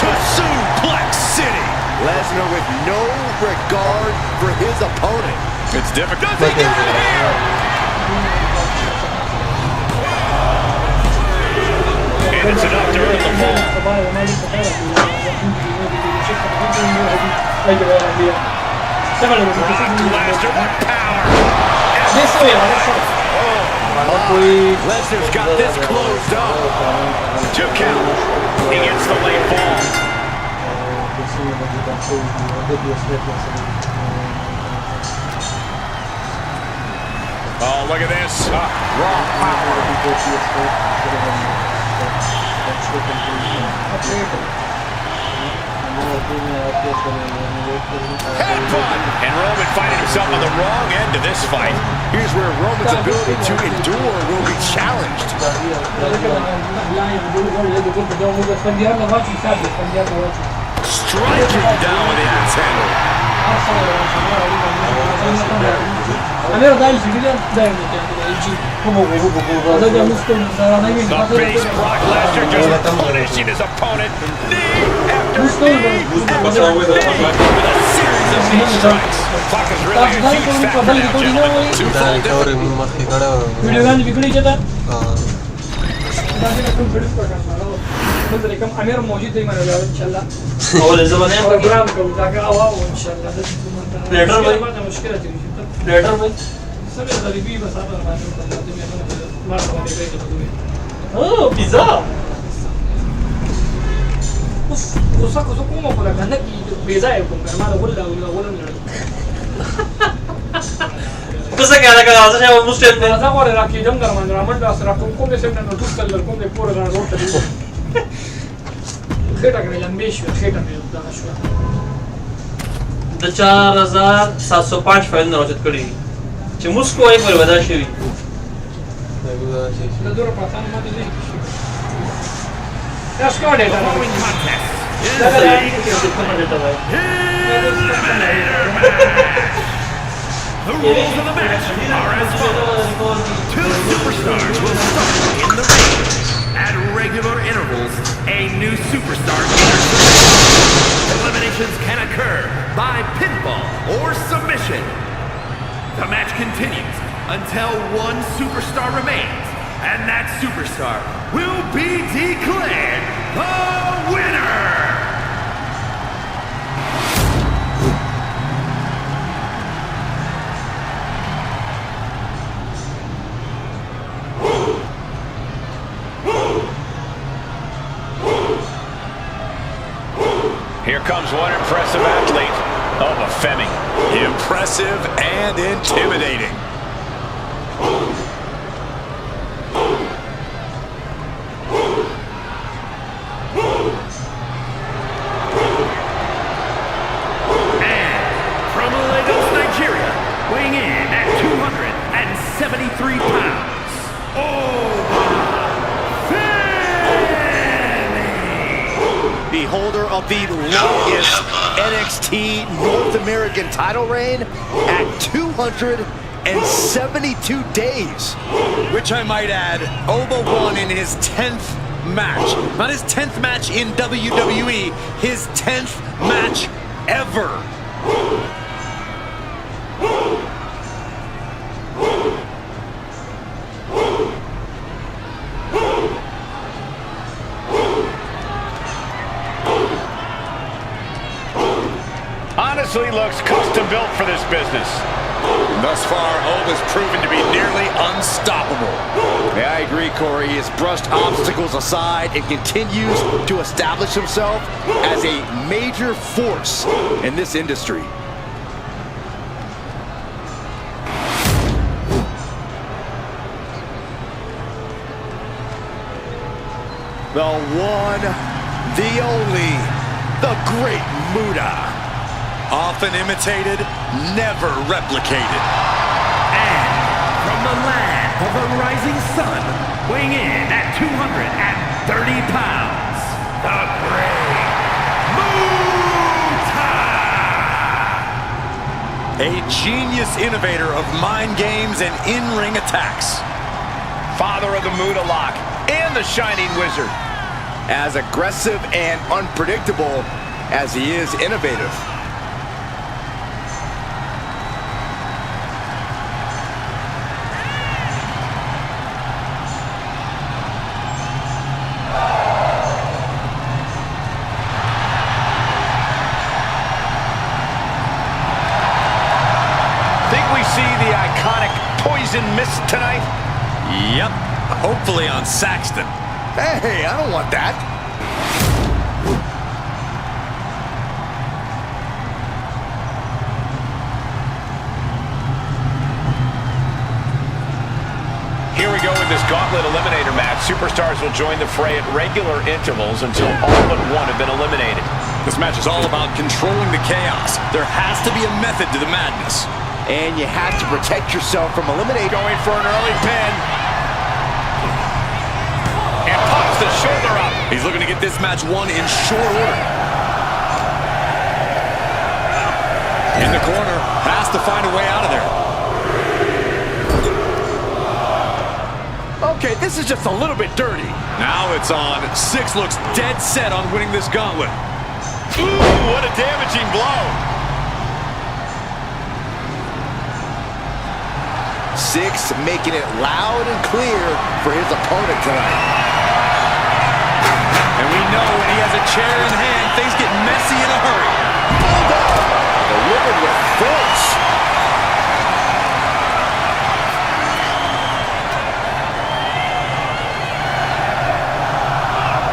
To Suplex City. Lesnar with no regard for his opponent. It's difficult to get out of here. And it's enough to earn the fall. Brock Lesnar with power. Oh, Lesnar's got this closed up. 2 count. He gets the late fall. Oh, look at this. Raw power. Headbutt! And Roman finding himself on the wrong end of this fight. Here's where Roman's ability to endure will be challenged. Striking down with the axe handle. A mero dai Brock Lesnar just punishing his opponent. Knee after knee. With a series of knee strikes. Clock is really a huge factor now, gentlemen. 2 full different. امیر موجود دی مانه یاد انشالله اول زمانه پروگرام کو جاګه اواو انشالله د لیټر وای ما مشکله دي لیټر وای سبه غریبي بس هغه باندې ما ته باندې کوي او پیزا اوس کومه کوله کنه کی پیزا یو کوم ما له ولا نه کوڅه کې راګه راځه چې مسټل نه راځه غوړې راکې دم درمان رامن دا سره کوم څه څنګه نو ټول کلر کوم دې پور راځو ته خېټه کې لمبې شو خېټه مې دا شو د 4705 فایل نه راځت کړی چې موږ کوی په ودا شي د دوره پاتان ماته دې دا سکوډ دا The rules of the match are as follows. 2 superstars will start in the ring. At regular intervals, a new superstar enters the ring. Eliminations can occur by pinfall or submission. The match continues until 1 superstar remains, and that superstar will be declared the winner. Here comes one impressive athlete. Oh, a Femi. Impressive and intimidating. And from Lagos, Nigeria, weighing in at 273 pounds. The holder of the longest NXT North American title reign at 272 days. Which I might add, Oba won in his 10th match. Not his 10th match in WWE, his 10th match ever. Honestly looks custom built for this business. Thus far, Oba's proven to be nearly unstoppable. Yeah, I agree, Corey. He has brushed obstacles aside and continues to establish himself as a major force in this industry. The one, the only, the great Muta. Often imitated, never replicated. And from the land of the rising sun, weighing in at 230 pounds, the great Muta! A genius innovator of mind games and in-ring attacks. Father of the Muta Lock and the Shining Wizard. As aggressive and unpredictable as he is innovative. Think we see the iconic poison mist tonight? Yep, hopefully on Saxton. Hey, I don't want that. Here we go with this Gauntlet eliminator match. Superstars will join the fray at regular intervals until all but one have been eliminated. This match is all about controlling the chaos. There has to be a method to the madness. And you have to protect yourself from eliminating. Going for an early pin. And pops the shoulder up. He's looking to get this match won in short order. In the corner, has to find a way out of there. Okay, this is just a little bit dirty. Now it's on. Six looks dead set on winning this gauntlet. Ooh, what a damaging blow. Six making it loud and clear for his opponent tonight. And we know when he has a chair in hand, things get messy in a hurry. Bulldog delivered with force.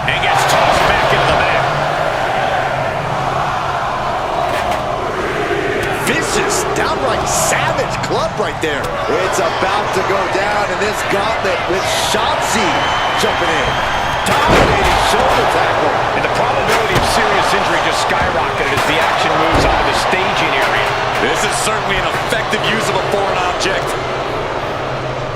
And gets tossed back into the mat. Vicious, downright savage club right there. It's about to go down in this gauntlet with Shotzi jumping in. Dominating shoulder tackle. And the probability of serious injury just skyrocketed as the action moves onto the staging area. This is certainly an effective use of a foreign object.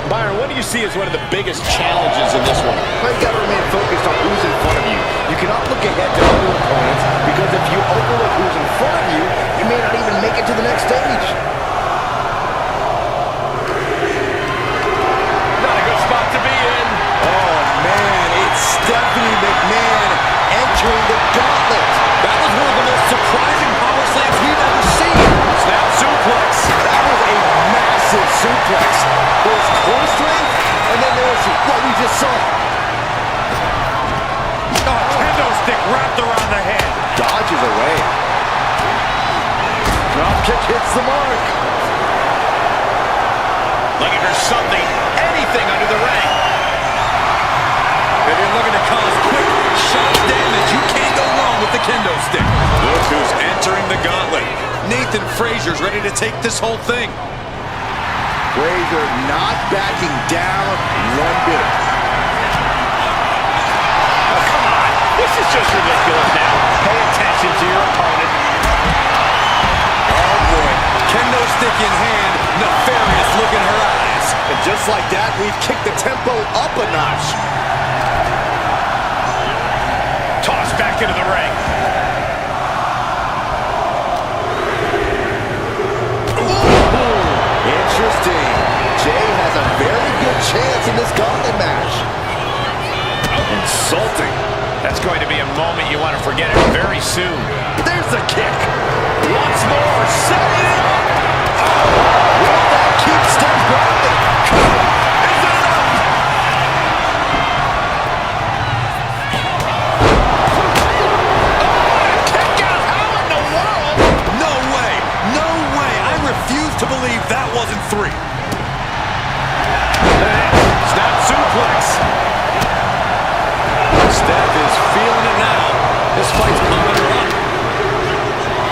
Byron, what do you see as one of the biggest challenges in this one? Well, you got to remain focused on who's in front of you. You cannot look ahead to other opponents because if you overlook who's in front of you, you may not even make it to the next stage. Not a good spot to be in. Oh, man, it's Stephanie McMahon entering the gauntlet. That was one of the most surprising power slams we've ever seen. Snap suplex. That was a massive suplex. There's core strength, and then there's what we just saw. Oh, kendo stick wrapped around the head. Dodges away. Drop kick hits the mark. Looking for something, anything under the ring. If you're looking to cause quick shot damage, you can't go wrong with the kendo stick. Look who's entering the gauntlet. Nathan Frazier's ready to take this whole thing. Frazier not backing down one bit. Oh, come on. This is just ridiculous now. Pay attention to your opponent. Oh boy, kendo stick in hand, nefarious look in her eyes. And just like that, we've kicked the tempo up a notch. Tossed back into the ring. Interesting. Jay has a very good chance in this gauntlet match. Insulting. That's going to be a moment you want to forget it very soon. There's the kick. Once more, setting it up. Will that keep Steph grounded? Is it enough? Kick out. How in the world? No way, no way. I refuse to believe that wasn't three. Snap suplex. Steph is feeling it now. This fight's pumping her up.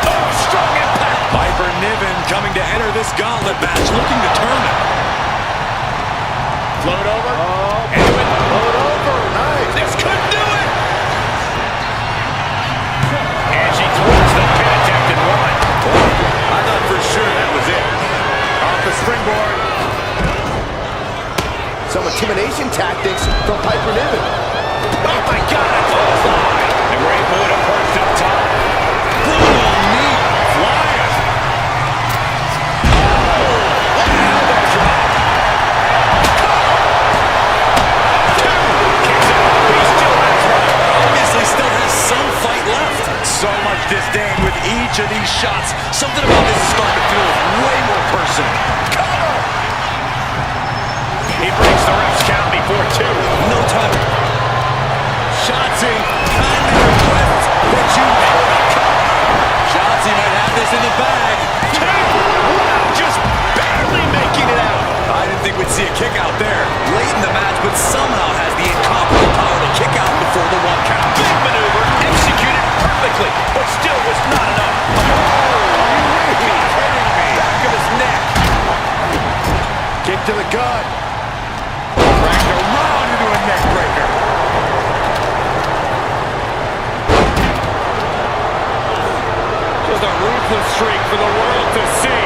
Oh, strong impact. Piper Niven coming to enter this gauntlet match, looking to turn it. Float over. Oh, Into it. float over. Nice. This could do it. And she thwarts the pin attempt in one. I thought for sure that was it. Off the springboard. Some intimidation tactics from Piper Niven. Oh my God, a clothesline. The Great Buddha perched up top. Brutal knee. Flying. Oh, elbow drop. Two. Kicks it off. He still has one. Obviously still has some fight left. So much disdain with each of these shots. Something about this is starting to feel way more personal. Cover. He breaks the ref's count before two. No time. Shotzi kindly requests that you make the cover. Shotzi might have this in the bag. Two. Wow, just barely making it out. I didn't think we'd see a kick out there. Late in good. Cracked around into a neck breaker. Just a ruthless streak for the world to see.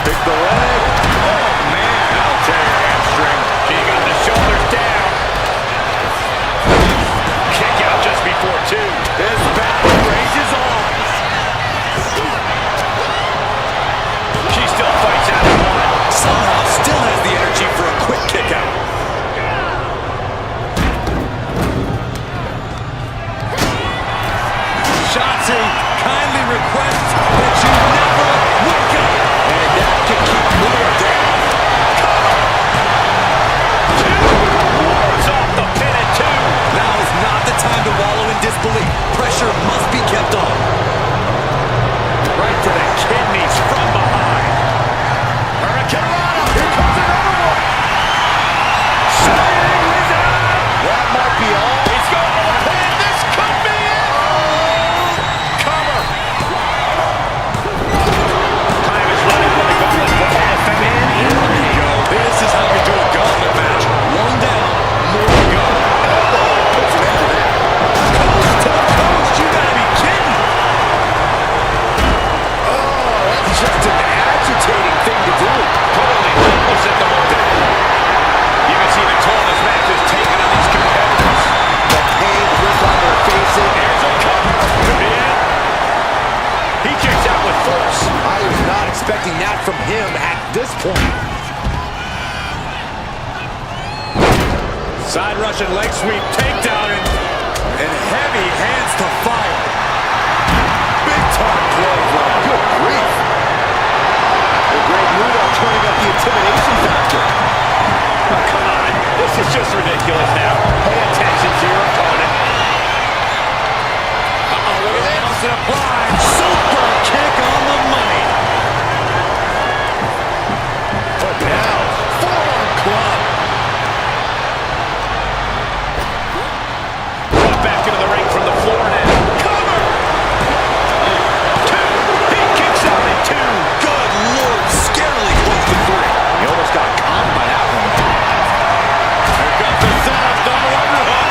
Pick the leg. Oh, man, that'll tear your hamstring. He got the shoulders down. Kick out just before 2. This battle rages on. She still fights out at 1. Somehow still has the energy for a quick kick out. Shotzi kindly requests that you never wake up. And that can keep moving down. Wars off the pin at 2. Now is not the time to wallow in disbelief. Pressure must be kept on. Right to the kidneys from behind. Hurricanrana. Here comes another one. Standing wizard. That might be all. He's going to the pin. This could be it. Cover. Time is running for the Gauntlet for Hall of Fame. Here we go. This is how we do a Gauntlet match. 1 down, more to go. Puts an end to that. Coast to the coast. You gotta be kidding. Oh, that's just an agitating thing to do. Totally hopeless at the moment. You can see the toll this match is taking on these competitors. The pain look on their faces. There's a cover. Yeah. He kicks out with force. I was not expecting that from him at this point. Side Russian leg sweep, takedown, and heavy hands to fire. Big time clothesline. Good grief. The great Muda turning up the intimidation factor. Oh, come on. This is just ridiculous now. Pay attention to your opponent. Uh-oh, look at this. And applied. Super kick on the money. But now, forearm club. Brought back into the ring from the floor now. Cover! 2. He kicks out at 2. Good Lord, scarily close to 3. He almost got caught by that one. Here comes the setup, double underhook.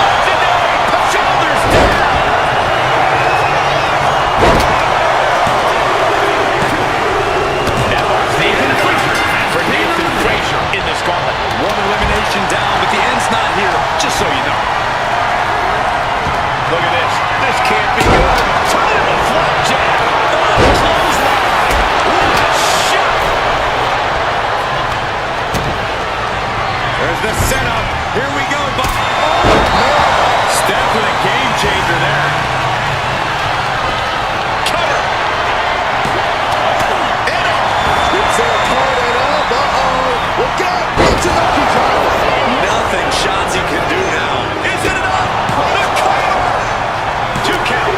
Legendary, shoulders down. That marks the end for Nathan Frazier in this gauntlet. 1 elimination down, but the end's not here, just so you know. Look at this. This can't be good. Turn it a flapjack. Oh, clothesline. What a shot. There's the setup. Here we go. Oh, definitely a game changer there. Cover. In it. It's their opponent up. Uh-oh. Look out. Into the control. Nothing Shotzi can do now. Is it enough? The cover. 2 count.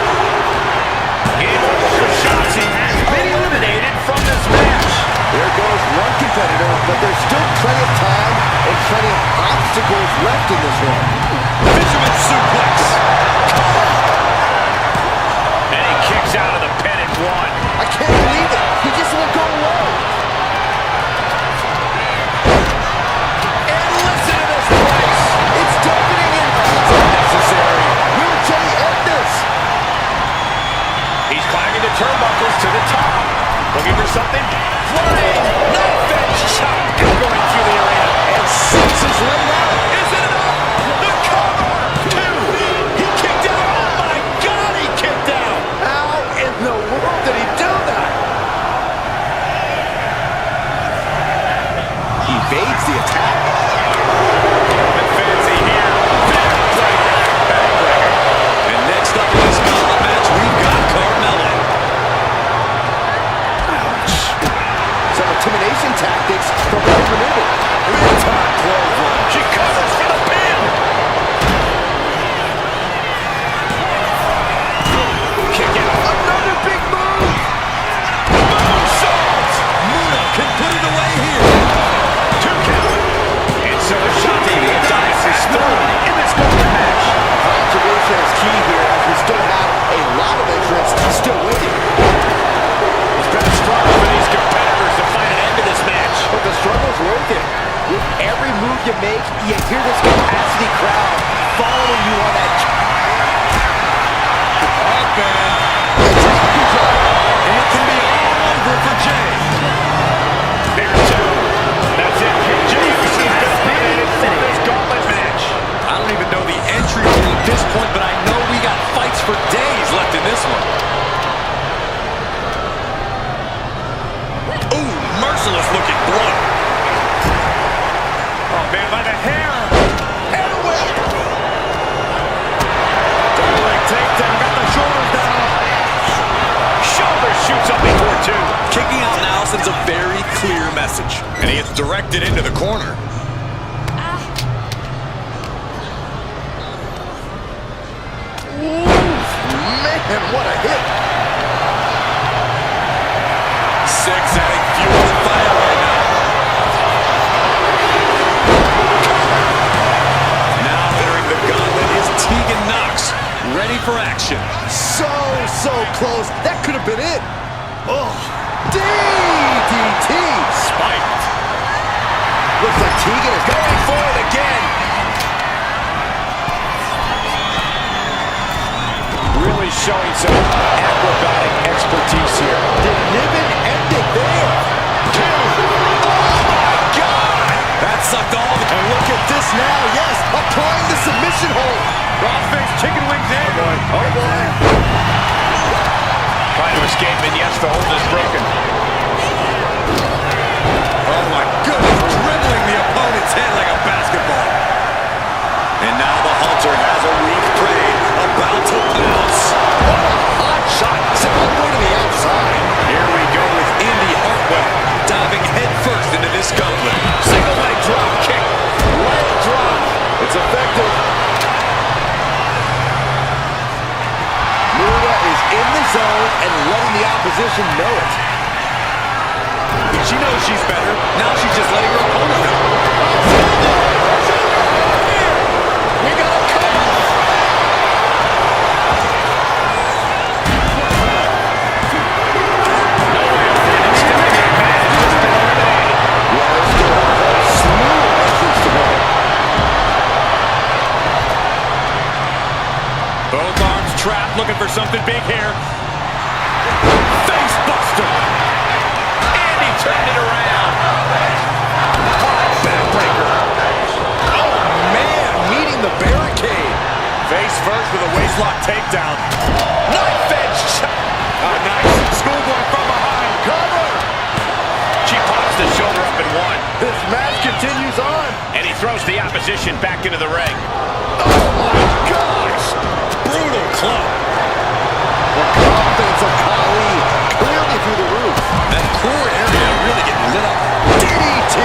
Game over for Shotzi has been eliminated from this match. There goes one competitor, but there's still plenty of time and plenty of obstacles left in this one. Fisherman suplex. And he kicks out of the pin at 1. I can't believe it. He just won't go low. And listen to this place. It's deafening in. It's unnecessary. Will Jay end this? He's climbing the turnbuckles to the top. Looking for something. Flying. Knife edge shot. Is going through the arena. And 6 is laid out. Is it enough? The cover. 2. He kicked out. Oh my God, he kicked out. How in the world did he do that? He evades the attack. Nothing fancy here. Backbreaker. And next up in this gauntlet match, we've got Carmella. Ouch. Some intimidation tactics from Ray Maneuver. Big time clothesline. She comes. hear this capacity crowd following you on that. Up and it can be all over for Jay. There two. That's it. Jay Uso's been eliminated from this gauntlet match. I don't even know the entry rule at this point, but I know we got fights for days left in this one. Ooh, merciless looking blow. Oh, man, by the hair. Hair whip. Double leg takedown. Got the shoulders down. Shoulder shoots up before two. Kicking out now sends a very clear message. And he gets directed into the corner. Man, what a hit. Six adding fuel and fire right now. Now entering the gauntlet is Tegan Knox, ready for action. So close. That could have been it. Oh, DDT. Spiked. Looks like Tegan is going for it again. Really showing some acrobatic expertise here. Didn't even end it there. Two. Oh my God! That sucked all the... And look at this now. Yes, applying the submission hold. Crossface chicken wings in. Oh boy. Trying to escape, and yes, the hold is broken. Oh my goodness, dribbling the opponent's head like a basketball. And now the Hunter has a weak prey about to pounce. What a hot shot. Sent all the way to the outside. Here we go with Indy Hartwell diving headfirst into this gauntlet. Single leg drop kick. Leg drop. It's effective. Mura is in the zone and letting the opposition know it. She knows she's better. Now she's just letting her opponent know. We got a cover. Both arms trapped, looking for something big here. Face buster. And he turned it around. Hot backbreaker. Oh, man, meeting the barricade. Face first with a waistlock takedown. Knife edge shot. Nice schoolboy from behind. Cover. She pops the shoulder up and one. This match continues on. And he throws the opposition back into the ring. Oh, my gosh. Brutal club. The confidence of Khali clearly through the roof. That core area really getting lit up. DDT.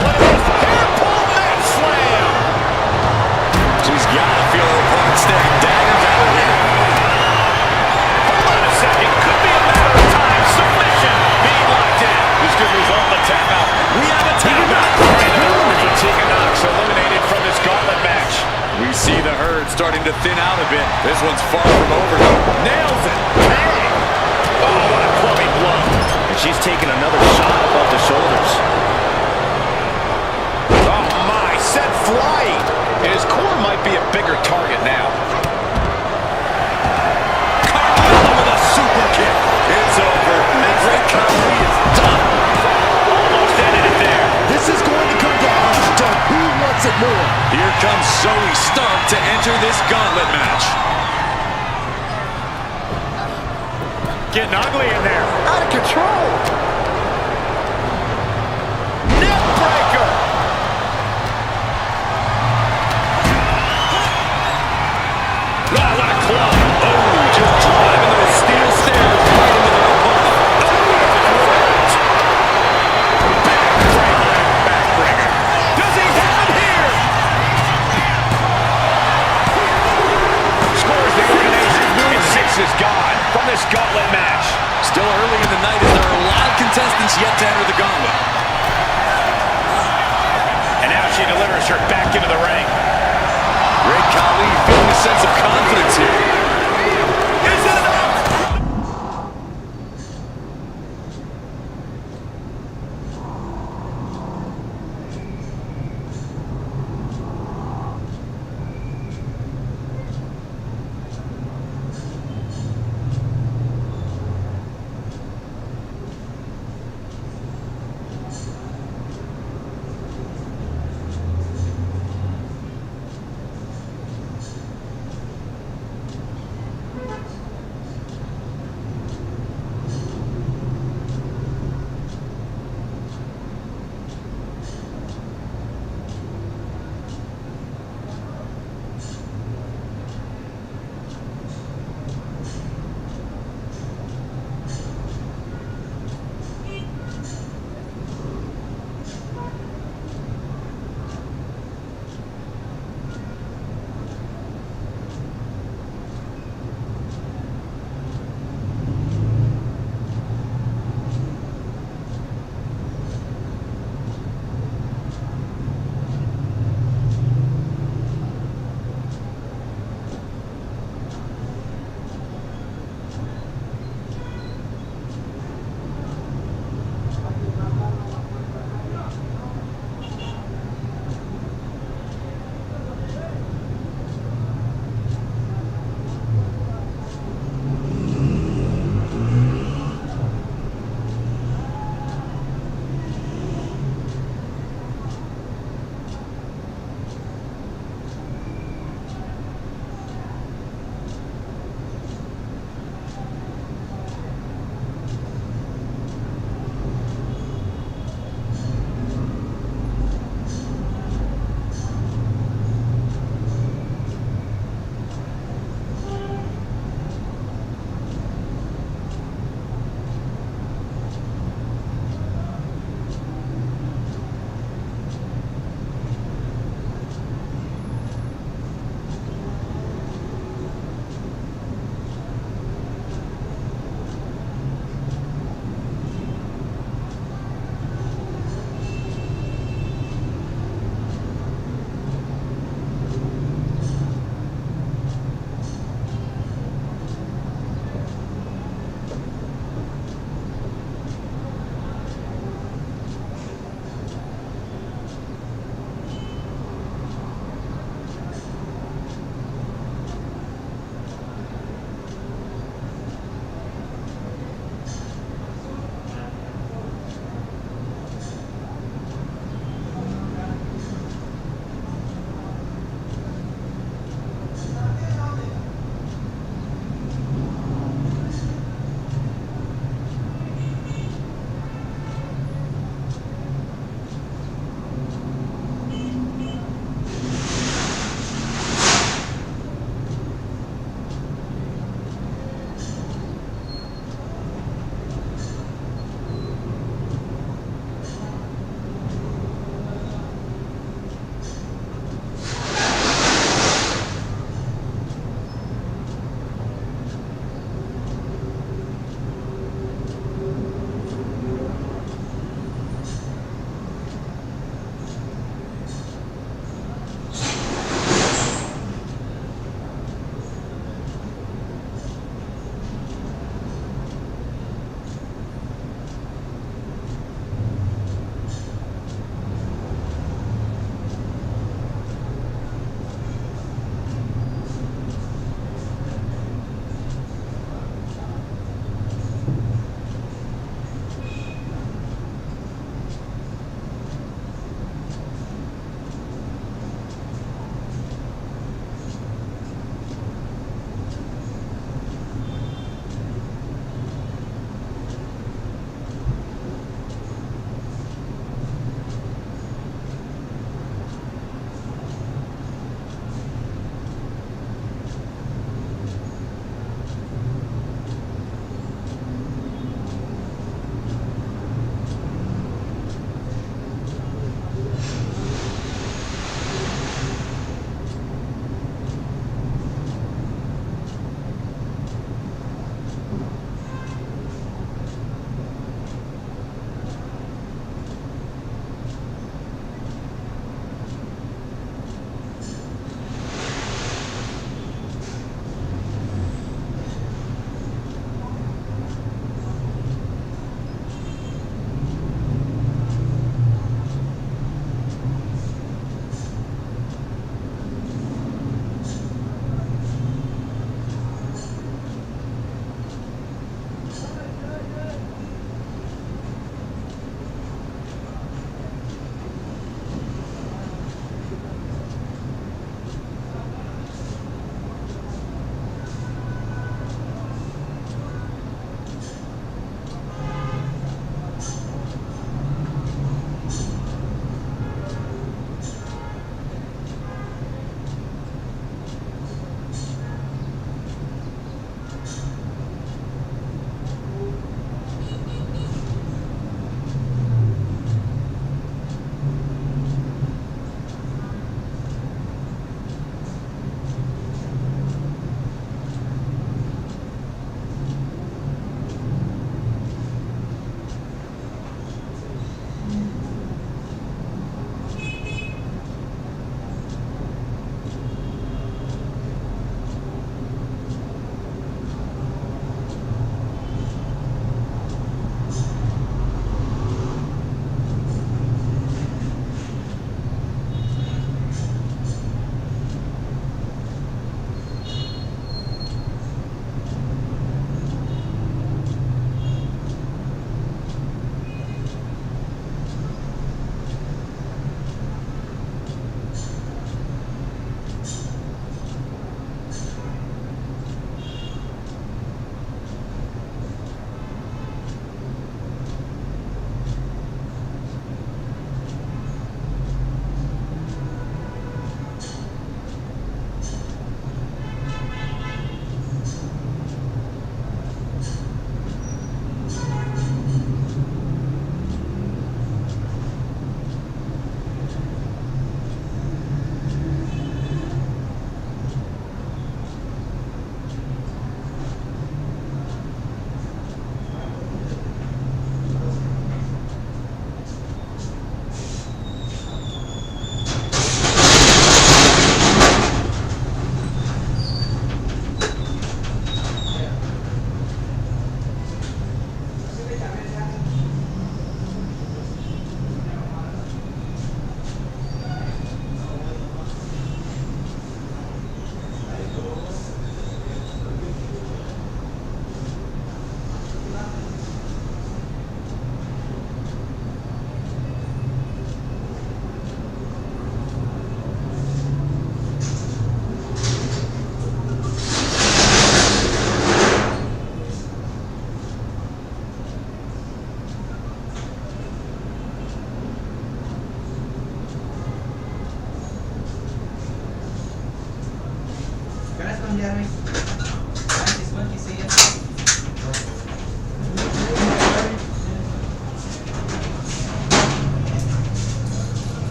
Look at this. Hair pull mat slam. She's got to feel her opponent staring daggers at her here. Hold on a second. Could be a matter of time. Submission being locked in. This could result in a tap out. We have a tap out. Tegan Knox eliminated from this gauntlet match. We see the herd starting to thin out a bit. This one's far from over, though. Nails it. Bang. Oh, what a clubby blow. And she's taking another shot above the shoulders. Oh, my. Sent flying. And his core might be a bigger target now. Carmella with a super kick. It's over. And Great Khali is done. Almost ended it there. This is going to come down to who wants it more. Here comes Zoe Stark to enter this gauntlet match. Getting ugly in there. Out of control. Neck breaker. Oh, what a club. Oh, just driving those steel stairs right into the opponent. Backbreaker. Does he have him here? Scores the elimination. And 6 is gone from this gauntlet match. Still early in the night as there are a lot of contestants yet to enter the gauntlet. And now she delivers her back into the ring. Great Khali feeling a sense of confidence here. Is it enough?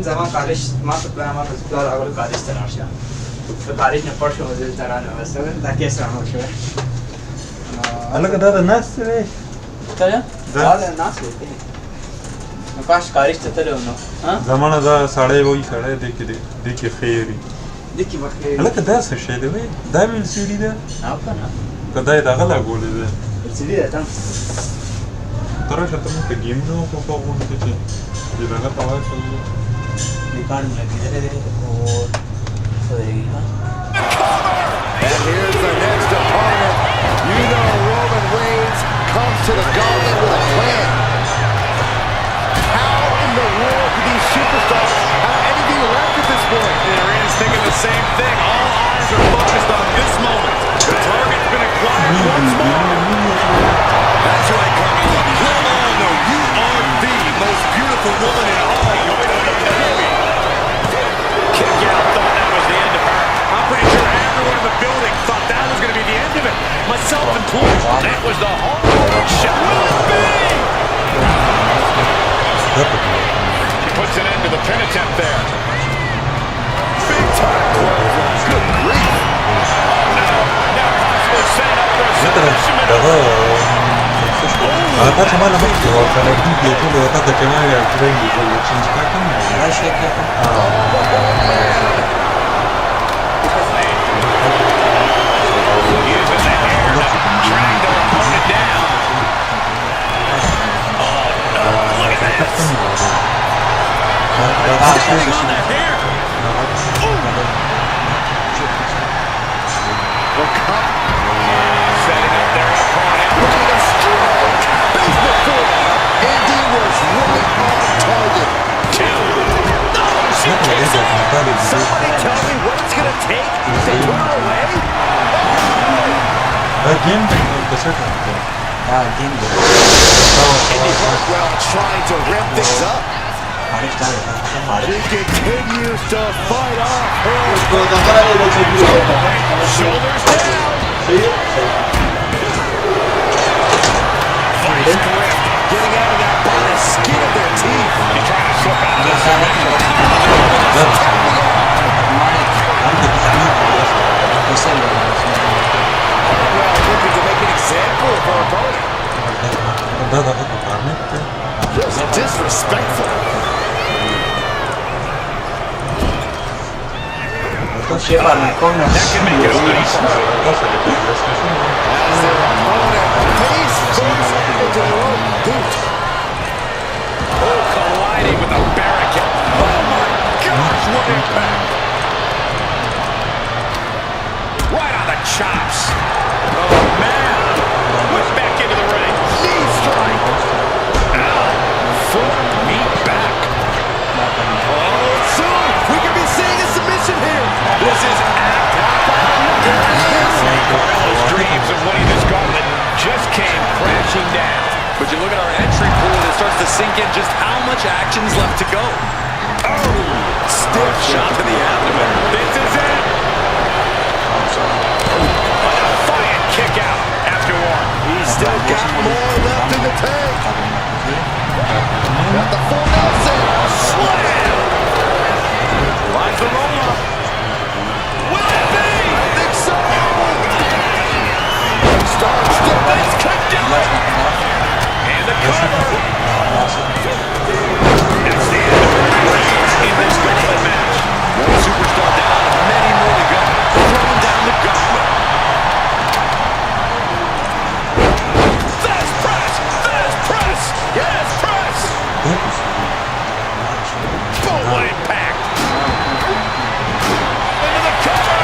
zaman college masuk drama sekolah awal college terasa. So college ne pasti model terana wasa dah kes ramah show. अलग दादा नाच रे क्या? दादा नाच लेते हैं. नकाश college terus no. हाँ? زمانه دا साढ़े वही साढ़े देखिए खैरी. देखिए बखरे. अलग दादा सच्चे दे भाई दामिल सीढ़ी दा. आपका ना. कदा ये दागा लागू ले दे. सीढ़ी रहता. तरह शतम के गेम में को कौन कुछ ये दागा पावर चल रहा. निकाल लगी धीरे-धीरे और सही And here's the next opponent. You know Roman Reigns comes to the Gauntlet with a plan. How in the world do these superstars have anything left at this point? Reigns thinking the same thing. All eyes are focused on this moment. The target's been acquired once more. That's right, Carmelo. Come on, though. You are the most beautiful woman in all of WWE. Kick out, thought that was the end of her. I'm pretty sure everyone in the building thought that was going to be the end of it. Myself included. That was the hard shot. Will it be? She puts an end to the pin attempt there. Big time close. Good grief. Oh, no. Now possibly setting up for a submission. आता समाना मत करो पहले भी देखो लोटा तो क्या है ट्रेंड को चेंज करता है है शेक करता Trying to hold it down. Oh, no. Look at this. Standing on the hair. Setting up their opponent. With a strong baseball form. Andy was right on target. Two. No, she kicks it. Somebody tell me what it's going to take to put her away. Game तो set है हां game Andy Hartwell trying to ramp things up. She continues to fight off her. Shoulders down. Vice grip. Getting out of that by the skin of their teeth. She's trying to slip out of this. Hartwell looking to make an example of her opponent. दादा को मारने पे Just disrespectful. तो shaper में कौन है That can make it a nice. As their opponent face first into their own boot. Oh, colliding with a barricade. Oh my gosh, what impact. Right on the chops. Oh man. Whip back into the ring. Knee strike. Ow. Foot meat back. Oh, soon we could be seeing a submission here. This is act out. Carmelo's dreams of winning this gauntlet just came crashing down. But you look at our entry pool and it starts to sink in just how much action's left to go. Oh, stiff shot to the abdomen. This is it. A defiant kick out after one. He's still got more left in the tank. Got the full Nelson. Slam. Finds the roll up. Will it be? I think so. Starts still, but it's kicked out. And the cover. That's the end of Reigns in this gauntlet match. One superstar down, many more to go. Throwing down the gauntlet. Fast press! Fast press! Yes, press! Oh, what impact! Into the cover!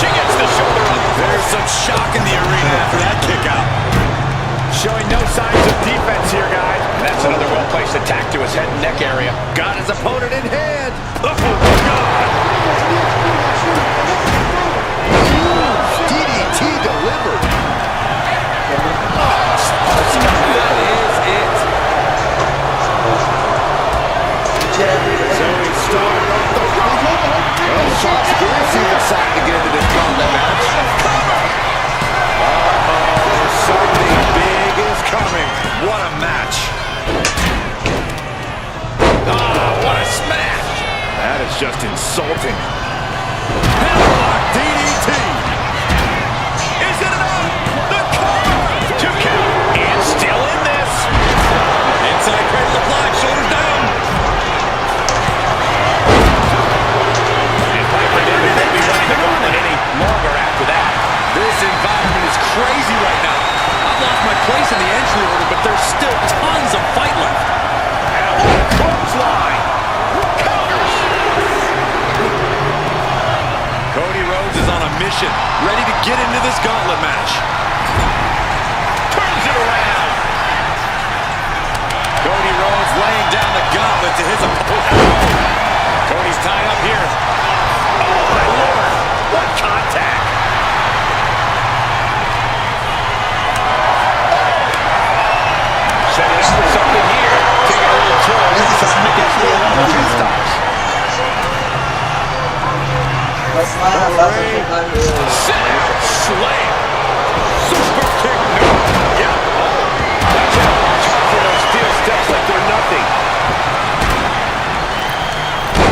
She gets the shoulder up. There's some shock in the arena after that kick out. Showing no signs of defense here, guys. And that's another well-placed attack to his head and neck area. Got his opponent in hand. Oh, God! DDT delivered. still tons of fight left. Clothesline. Counters. Cody Rhodes is on a mission, ready to get into this gauntlet match. Turns it around. Cody Rhodes laying down the gauntlet to his opponent. Cody's tied up here. Oh, my Lord. What contact. Setting up for something here. Taking a little turn. Two stops. Slam. Super kick. No. Yeah. Watch out. Dropping those steel steps like they're nothing.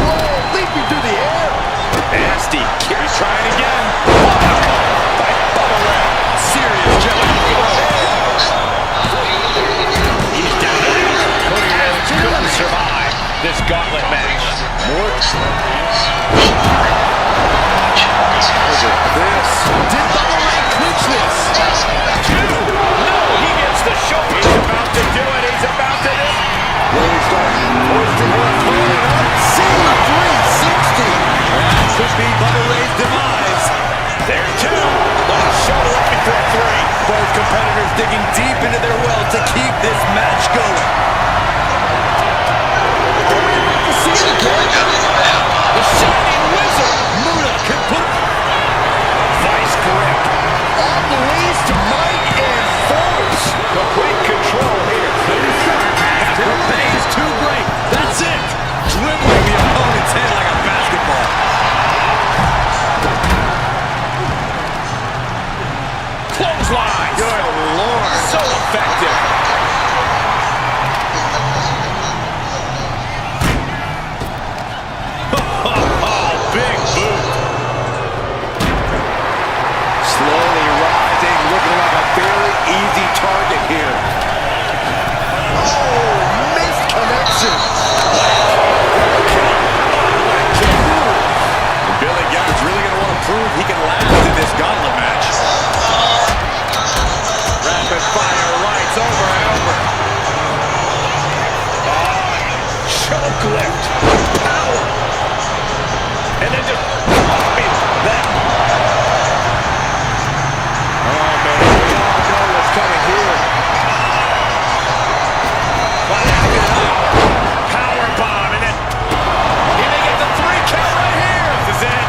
Whoa, leaping through the air. Nasty. He's trying again. By Bubba Ray. Serious jelly. He's down. Cody Rhodes couldn't survive this gauntlet match. More. This. Did Bubba Ray clinch this? Two. No, he gets the show. He's about to do it. He's about to do it. Raised up. Hoisted her opponent up. C360. That could be Bubba Ray's demise. There's two. Let's shoulder up before three. Both competitors digging deep into their well to keep this match going. Are we about to see it again? The Shining Wizard. Muda can put vice grip. On the ways to might and force. Complete control here. The pain is too great. That's it. Dribbling the opponent's head like a basketball. Clothesline. Good Lord. So effective. Big boot. Slowly rising, looking like a very easy target here. Oh, missed connection. Billy Gunn's really going to want to prove he can last in this gauntlet match. Rapid fire rights over and over. Choke lift. Power. And then just popping that. Oh, man. We all know what's coming here. Power bomb. And then he may get the 3 count right here. This is it.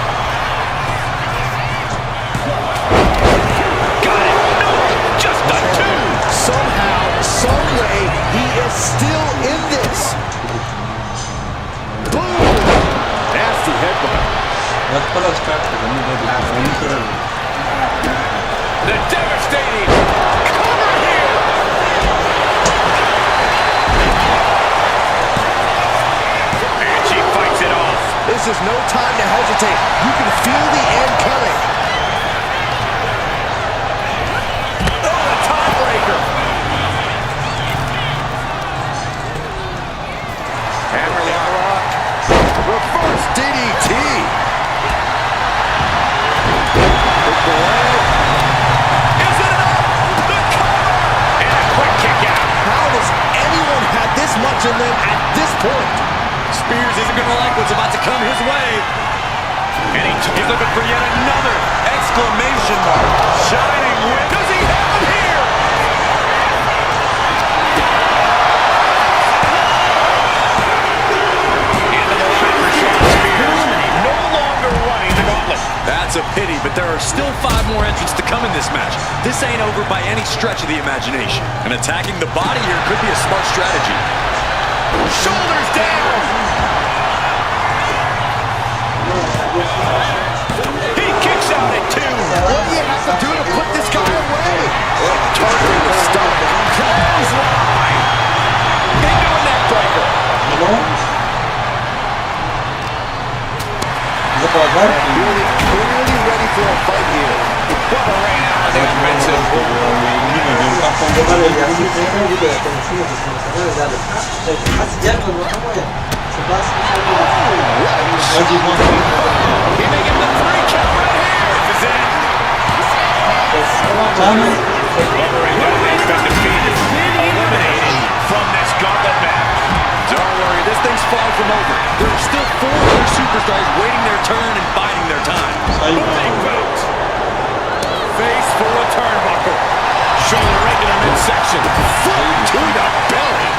Got it. No. Just a 2. Somehow, some way, he is still in this. Boom. Nasty headbutt. The devastating cover here. And she fights it off. This is no time to hesitate. You can feel the end coming. Oh, the tiebreaker. Hammerlock. Reverse DDT. With the leg. Is it enough? The cover. And a quick kick out. How does anyone have this much in them at this point? Spears isn't going to like what's about to come his way. And he's looking for yet another exclamation mark. Shining win. Does he have him here? Into the ladder shot. Spears no longer running the gauntlet. That's a pity, but there are still 5 more entrants to come in this match. This ain't over by any stretch of the imagination. And attacking the body here could be a smart strategy. Shoulders down. He kicks out at 2. What do you have to do to put this guy away? Targeting the stomach. Clothesline. Into a neck breaker. Clearly ready for a fight here. Bubba Ray now is expensive. He may get the 3 count right here. This is it. Bubba Ray has been defeated. Eliminated. far from over. There are still 4 other superstars waiting their turn and biding their time. Big boot. Face for a turnbuckle. Shoulder right to the midsection. Foot to the belly.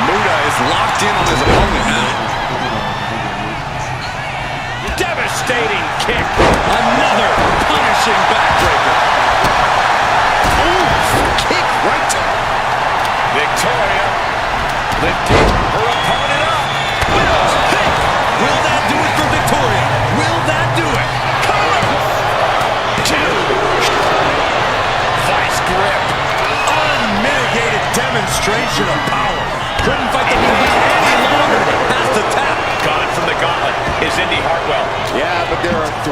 Muda is locked in on his opponent now. Devastating kick. Another punishing backbreaker. Ooh, kick right to Victoria. Lifting her opponent up. Widow's pick. Will that do it for Victoria? Will that do it? Cover. 2. Vice grip. Unmitigated demonstration of power. Couldn't fight the movement any longer. Has to tap. Gone from the gauntlet is Indy Hartwell. Yeah, but there are 3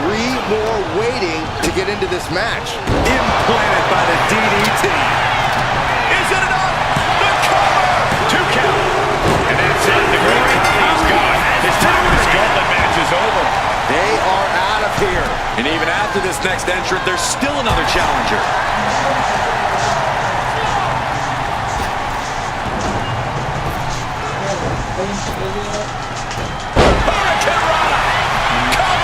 more waiting to get into this match. Implanted by the DDT. Is it enough? The cover! 2 count. And that's it. The great Khali's gone. His time in this gauntlet match is over. They are out of here. And even after this next entrant, there's still another challenger.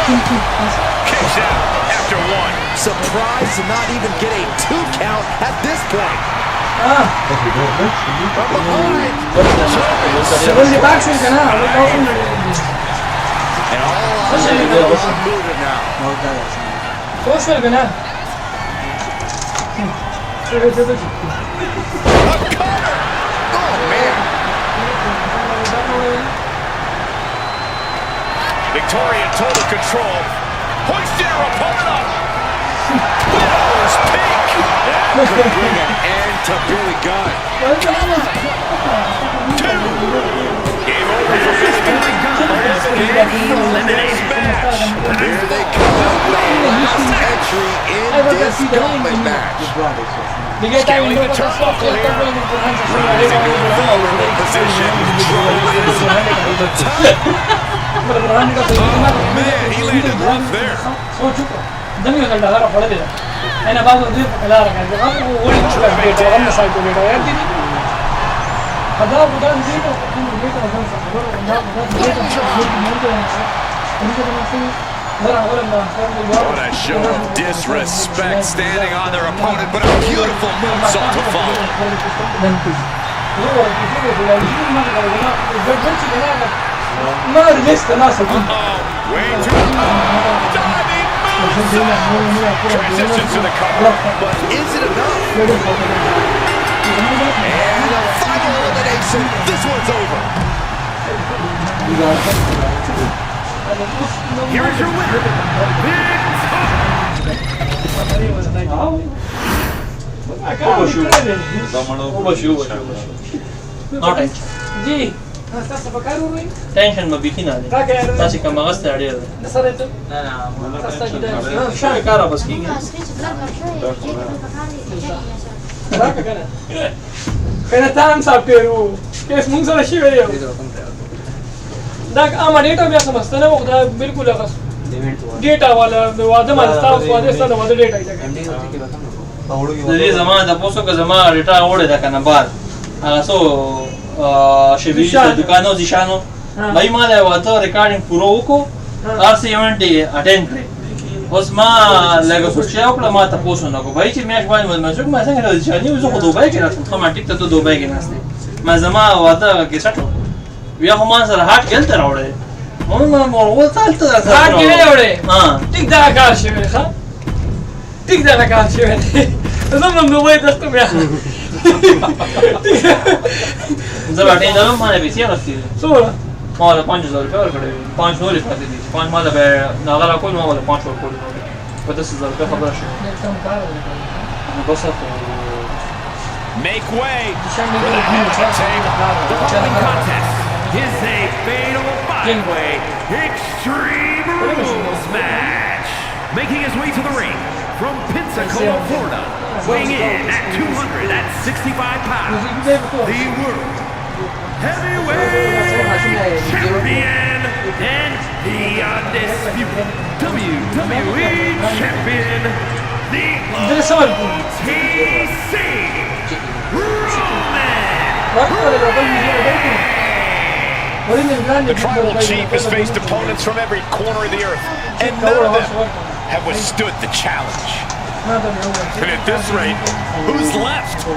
Kicks out after 1. Surprised to not even get a 2 count at this point. From behind. And all eyes are on Muda now. A cutter. Oh, man. Victoria in total control. Hoisting her opponent up. Widow's peak. That could bring an end to Billy Gunn. 2. Game over for Billy Gunn. Eliminator match. Here they come. The last entry in this gauntlet match. Scaling the turnbuckle here. Rising to a vulnerable position. Trouble is on the top. Oh man, he landed rough there. What a show of disrespect standing on their opponent, but a beautiful moonsault to follow. Way too diving moonsault. Transition to the cover, but is it enough? And a final elimination. This one's over. Here is your winner, जी tension में बिखी ना दे ताकि कम मगज से अड़े ना शायद कारा बस की Kaya tam sa Peru. Kaya mung sa shiva yo. Dak ama data bya samajhta na wo da bilkul agas. Data wala wada mal staff wada sta wada data ये जमा दा पोसो का जमा डेटा ओडे दा kana bar so शेविशा दुकानो जिशानो भाई माले वातो recording पूरो को आरसी इवेंट अटेंड करे उसमा लगा सोचिया ओकला मा ता पोसो नको भाई कि मैच बाय में मजूक मा संग रह जानी उजो को दुबई के रात हम टिक तो दुबई के नास्ते मा जमा वाता के सटो विया हम सर हाट गेलते रावडे मन मोर वो चालत हाट गेले एवढे हां टिक दा का शेवे खा टिक दा का शेवे जमन दुबई दस्तो म्या जब अटेंड ना माने भी सिया रखती सो माला 5000 रुपए और खड़े 5 नोले खाते दी 5 माला बे नागरा कोई माला 5 और कोई पता से जरूर का खबर है बस make way. The following contest is a fatal 5-way Extreme Rules match. Making his way to the ring from Pensacola, Florida, weighing in at 265 pounds, the World Heavyweight Champion and the undisputed WWE Champion, the OTC The tribal chief has faced opponents from every corner of the earth, and none of them have withstood the challenge. And at this rate, who's left?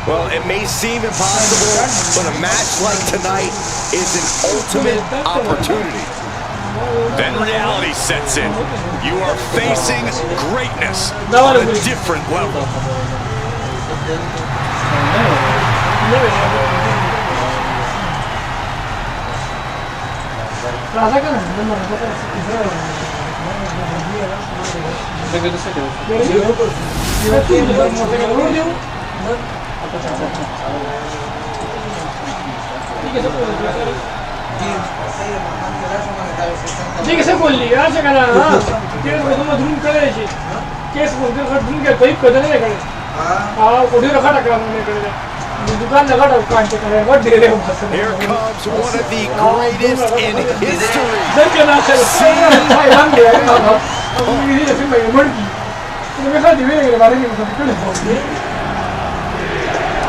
Well, it may seem impossible, but a match like tonight is an ultimate opportunity. Then reality sets in. You are facing greatness on a different level. ठीक है बोल लिया आज करा हां ते तुम धूम करे छे केस बोलते कर धूम के कोई पता नहीं करे हां कोडी रखा टाका हमने करे दुकान लगा टाका कांटे करे बहुत देर है बस Here comes one of the greatest in history. Sir के ना चल भाई हम गए हम ये फिर मैं मर गई तो मैं खा दिवे के बारे में कुछ नहीं बोलते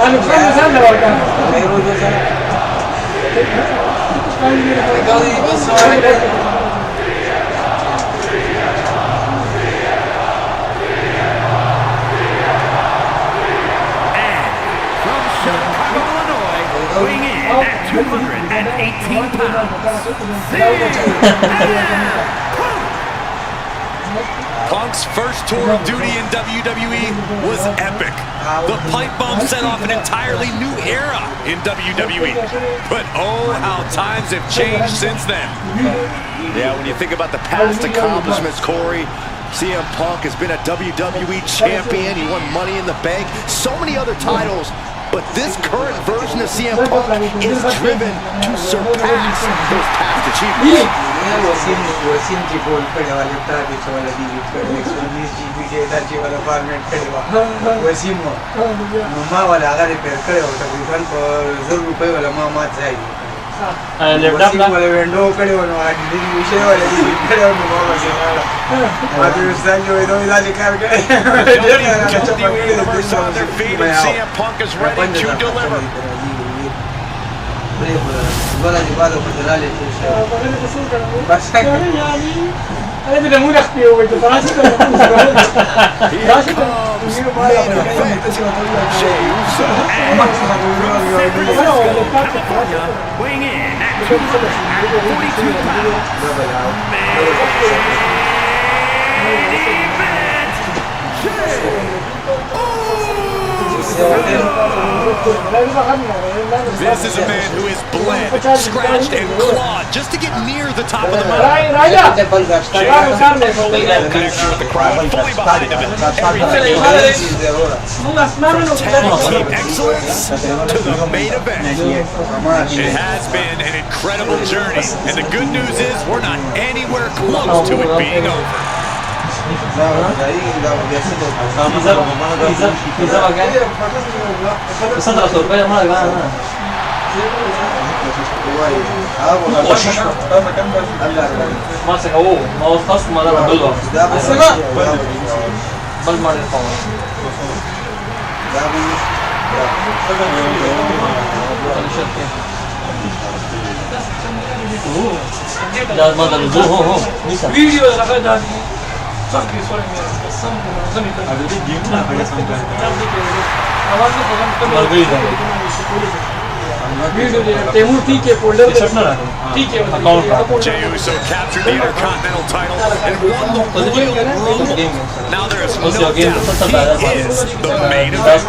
आलू का मसाला लगा का मैं रोज weighing in at 218 pounds. Punk's first tour of duty in WWE was epic. The pipe bomb set off an entirely new era in WWE. But oh, how times have changed since then. Yeah, when you think about the past accomplishments, Corey, CM Punk has been a WWE champion. He won Money in the Bank, so many other titles. But this current version of CM Punk is driven to surpass those past achievements. CM Punk is ready to deliver. अरे मेरा मुंह रखते हो भाई तो पास ही Weighing in at 242 pounds. This is a man who is bled, scratched, and clawed just to get near the top of the mountain. Connection with the crowd, fully behind him, and everything he does. Tag team excellence to the main event. It has been an incredible journey, and the good news is we're not anywhere close to it being over. Video रखा जाती सब की सोरे में सब अभी game ना पड़े समझा आवाज में पसंद कर वीडियो तेमूर ठीक है फोल्डर पे ठीक है Jey Uso captured the Intercontinental title and won the Royal Rumble. Now there is no doubt he is the main event.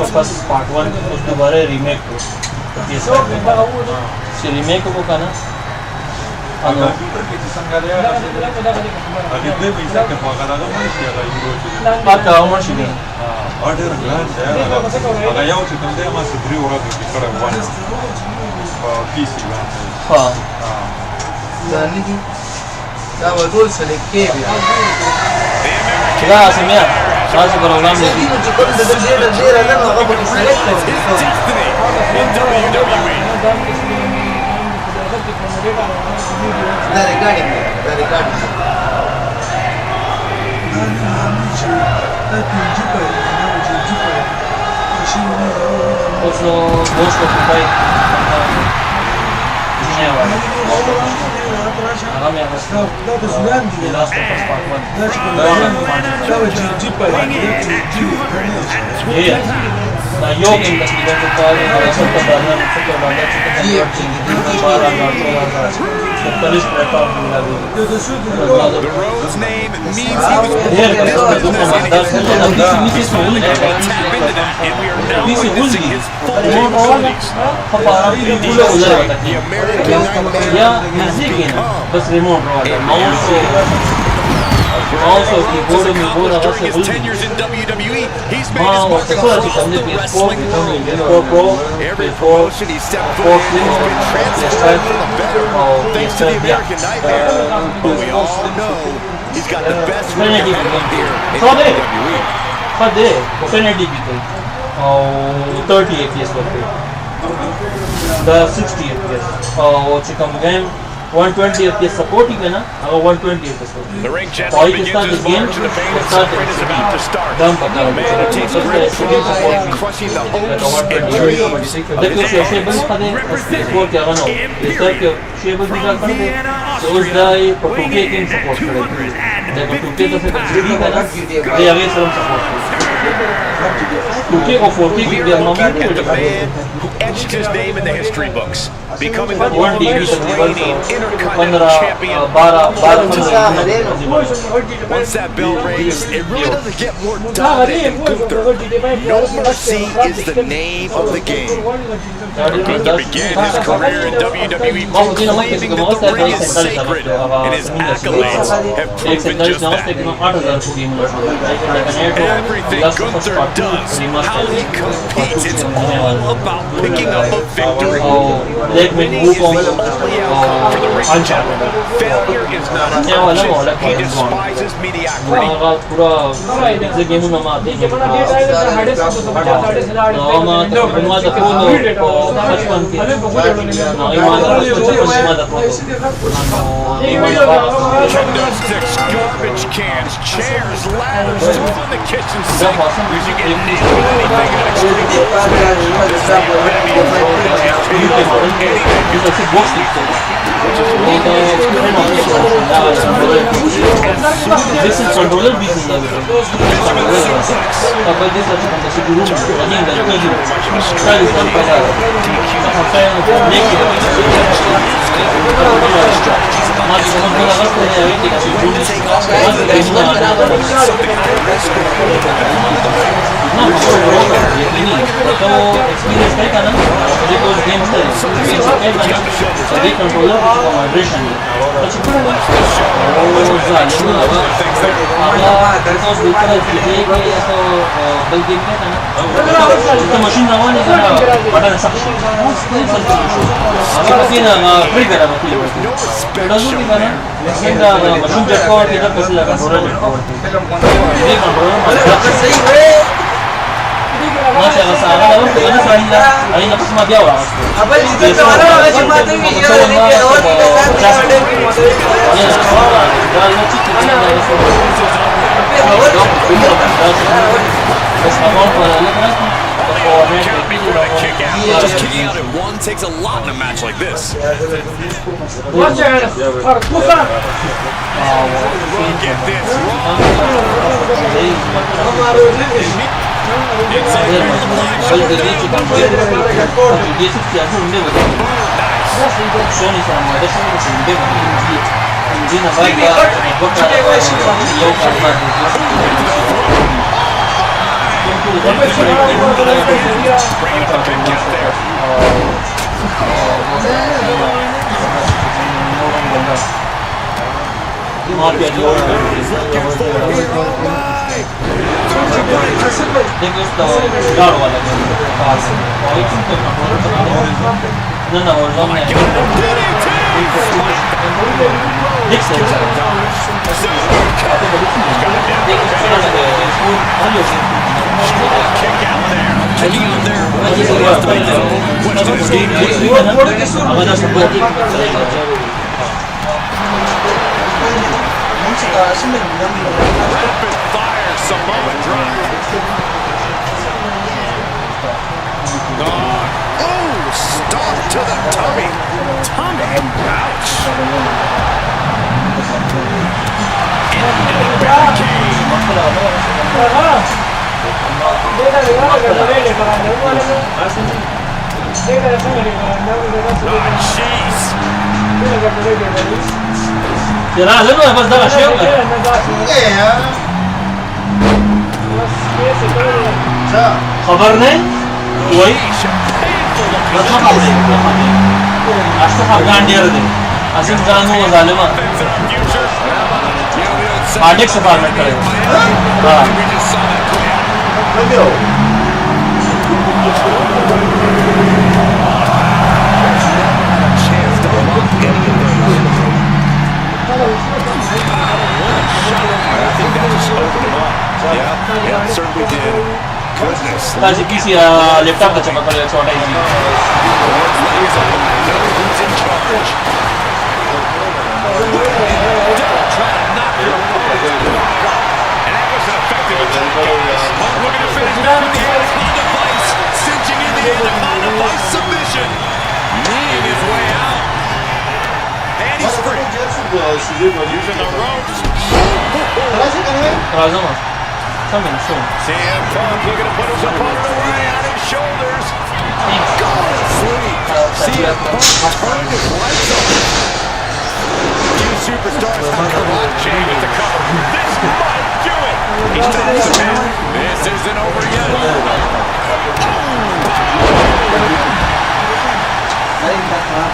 Part 1 उसके बारे रीमेक को ये सब रीमेक को का ना Also, most of the fight kami ang last of us part 1. Yeah. Na yoking kasi dito sa pari na sa tabanan sa tabanan sa tabanan The road's name means he was born in this business and he's finally able to tap into that, and we are now witnessing his full capabilities. The American Nightmare has become also as accomplished during his tenures in WWE. He's made his mark across the wrestling world. Every promotion he stepped foot in has been transformed for the better, thanks to the American Nightmare. But we all know he's got the best road ahead of him here in WWE. Pwede, penalty people. 30 FPS okay. The 60 FPS. Chikam game 120 FPS support ही करना, अगर 120 FPS support. The ring general begins his march, and the famous sprint is about to start. Dam पकड़ा. Man, it takes great skill in crushing the hopes and dreams of देखो his शेबल खाने support क्या करना हो. इस तरह के शेबल भी क्या करना है. तो उस दाई पटुके किंग support करेंगे. देखो पटुके तो से भी करना. ये आगे सब support करेंगे. पटुके को 40 की भी हम Looking at the man who etched his name in the history books, becoming the longest reigning Intercontinental Champion. Once that bell rings, it really doesn't get more dominant than Gunther. No Mercy is the name of the game. Gunther began his career in WWE proclaiming that the ring is sacred, and his accolades have proven just that. Everything Gunther does, how he competes, it's all about picking up a victory. Winning is the only outcome for the ring general. Failure is not an option. He despises mediocrity. Kendo sticks, garbage cans, chairs, ladders, tools in the kitchen sink. Using it in anything in an extreme rules match. This is the epitome of anything you can do, which is one of the this is controller business machine rawan itu badan sakit. Apa sih nama trigger apa tu? Ada tu di mana? Kita machine jackpot kita pasti akan controller jackpot. Ini controller masih ada salah, ada mana salah? Ini nak semua dia orang. Apa itu orang cuma tu video ni dia orang kita ada di motor. Ya, kalau nak cik mana? Just kicking out at one takes a lot in a match like this. Watch out! Get this wrong. Rapid fire Samoan drop. Oh, stomp to the tummy. Tummy. Ouch. Jeez. جنازة ما بس ده شيء خبرنا وي بس ما خبرنا أشتغل كان ديار ده أسيب جانو ظالما Arctic से बात नहीं करेगा Yeah, certainly did. Goodness. ताज़ी किसी laptop का चमक वाले छोटा ही Who's in charge? And that was an effective attack, guys. Looking to finish with the Anaconda Vice, cinching in the Anaconda Vice submission. Kneeing his way out. And he's free. Using the ropes. Rajma समझ show CM Punk looking to put his opponent away on his shoulders. God, sleep. CM Punk turned his lights on. Few superstars have come on chain with the cover. This might do it. He's trying to submit. This isn't over yet.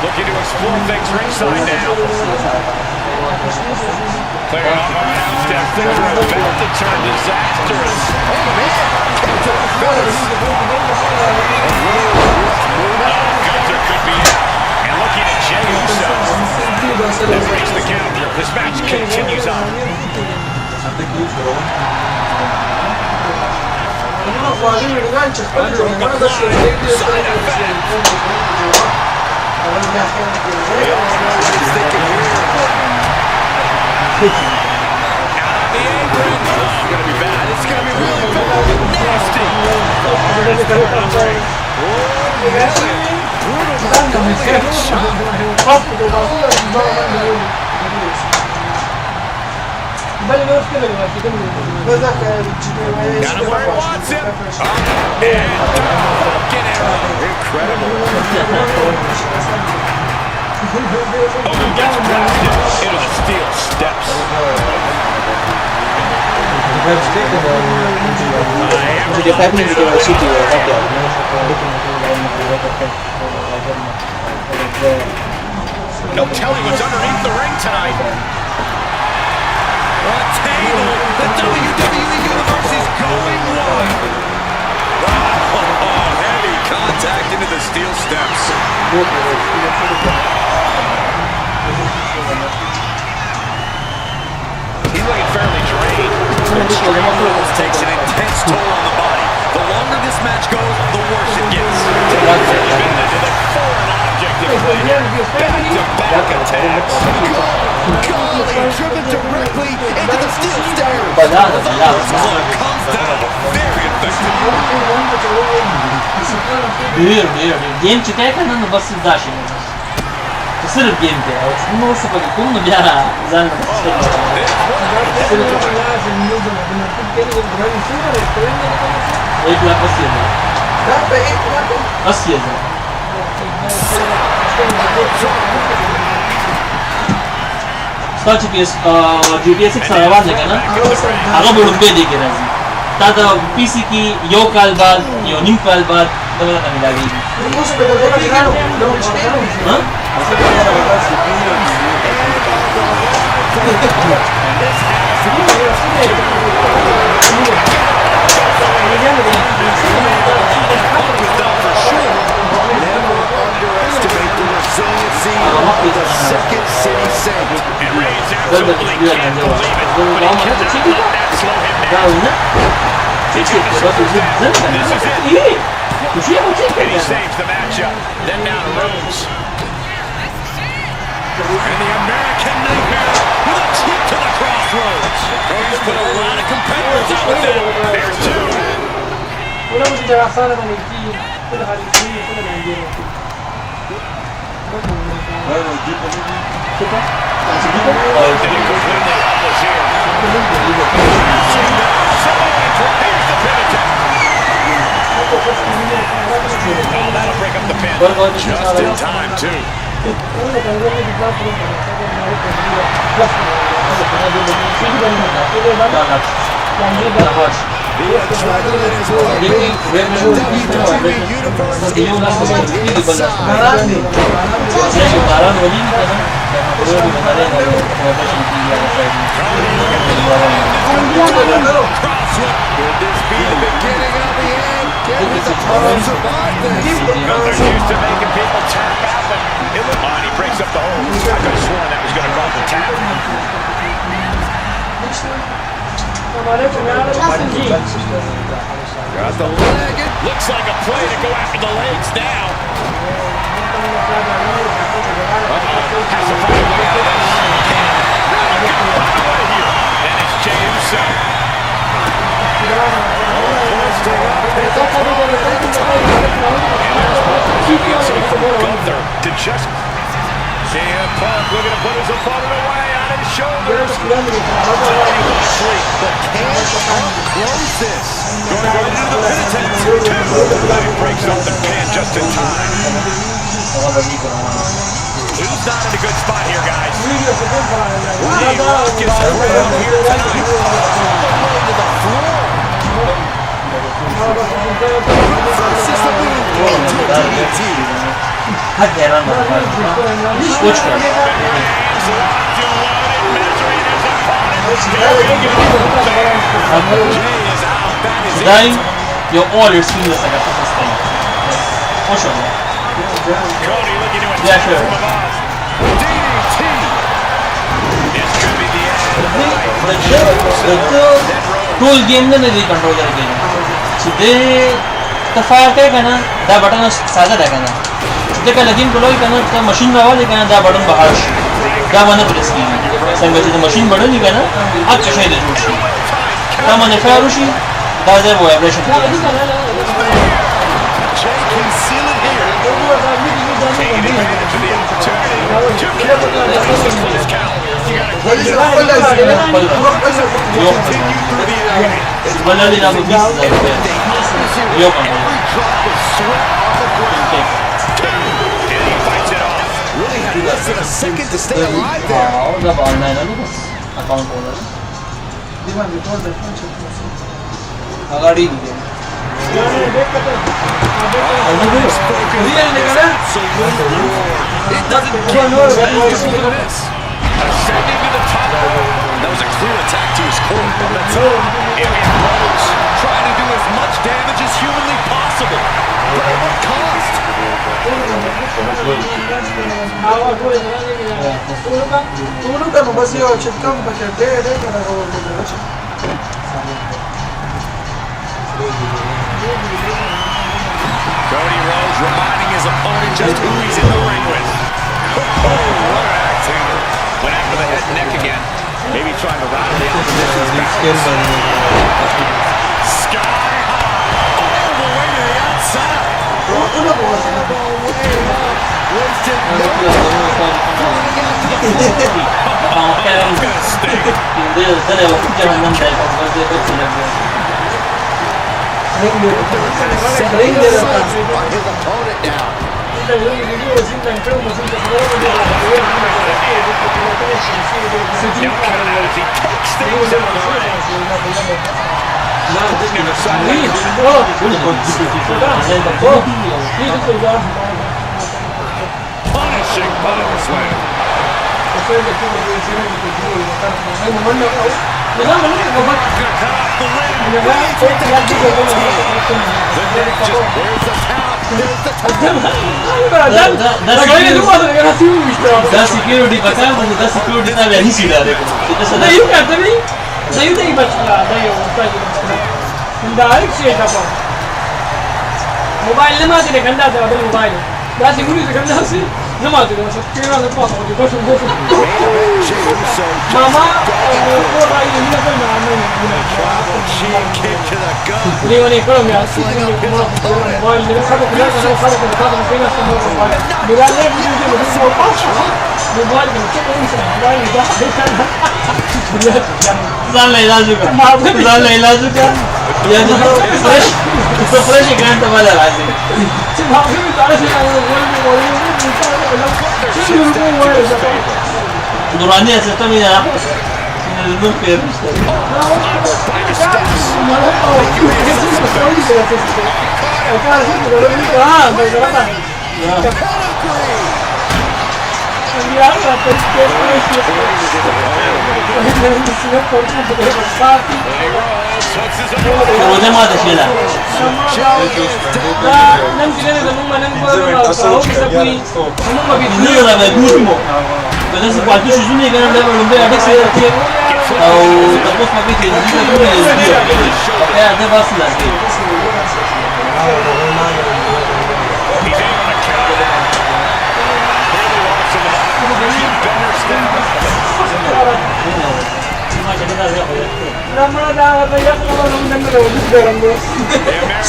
Looking to explore things ringside now. Clearing off our announce desk. Things are about to turn disastrous. Oh, man. Kick to the face. Gunther could be out. And looking at Jey Uso. This makes the counter. This match continues on. Got him where he wants him. Incredible. Orton gets blasted into the steel steps. No telling what's underneath the ring tonight. A table. The WWE Universe is going wild. Oh, heavy contact into the steel steps. He's looking fairly drained. Takes an intense toll on the body. The longer this match goes, the worse it gets. Into the foreign object of play. Back-to-back attacks. Golly, driven directly into the steel stairs. Comes down. Very effective. Game चिकाए का ना बस दाशी तो सिर्फ game पे और no से पकड़ तुम न बिया जान एक लाख 80,000 स्टार्ट GPS GTA 6 आवाज है ना आगे बढ़ पे देखे राजी ताता PC की यो काल बाद यो न्यू काल बाद दबा का मिला गई हाँ Second city saint. And Reigns absolutely can't believe it. But he cannot let that slow him down. This is it. And he saves the matchup. Then down to Rhodes. And the American Nightmare with a kick to the crossroads. He's put a lot of competitors out with that. There's two. That'll break up the pin. Just in time, too. He breaks up the hold. I could have sworn that was going to cause the tap. Got the leg. Looks like a play to go after the legs now. Has to find a way out of this. And it's Jay himself. Gunther to just CM Punk looking to put his opponent away on his shoulders. But can Punk close this? Going right into the pin attempt. Breaks up the pin just in time. He's not in a good spot here, guys. Rock is around here tonight. To the floor. Today, you're all your seamless like a first thing. For sure. Cody looking to Yeah, attack sure. from above. DDT. It's going to be the end. Whole game na hindi control करके so they the fire काय करना दा button साधा काय करना ते का लगीन बोलो करना त्या machine रावा ले करना दा button बाहर दा मने press की संगती ते machine बड़ो नहीं करना आज कशा इधर उठी दा मने fire उठी दा जे वो vibration Taking advantage of the opportunity. 2 count. His count. You got to continue through the agony. Similarly, now this is like yo And he fights it off. Really had less than a second to stay alive there. the online account holder agadi It doesn't get much better than this. Ascending to the top rope. That was a clear attack to his core. That's it. Rose trying to do as much damage as humanly possible. But at what cost? Cody Rhodes reminding his opponent just who he's in the ring with. Oh, what an acting. Went after the head and neck again. Maybe trying to rattle the opposition's balance. Sky high. All the way to the outside. His opponent now. Punishing power slam. the security पता है मुझे the security था वही सीधा देखो नहीं करते नहीं नहीं नहीं बचला नहीं होता ये इंदाइक से था मोबाइल ले मार के गंदा था मोबाइल दा सिक्योरिटी से गंदा से نه ماته ده چې نه ده پاتې دي کوم Jey Uso ماما او راي دې نه کوي Machine kick to the gut. لیونی کړم یا سیمه موبایل دې خبره کړه چې خبره کړه تاسو په ناس ته موبایل بیا نه دې دې مو پاتې موبایل دې چې کوم څه موبایل دا ځان له علاج وکړه ځان له علاج وکړه یا د فرش ګرانټ والا راځي چې ما هم دا چې دوراني څه ته نه نو پیر روزه ما ده شيله نن کې نه زموږ نن په ساو کې سپي موږ به نه را به ګورمو بل څه پاتې شو نه ګرم له لومبه اډکس راځي او تاسو په دې کې دې یا ده بس لګي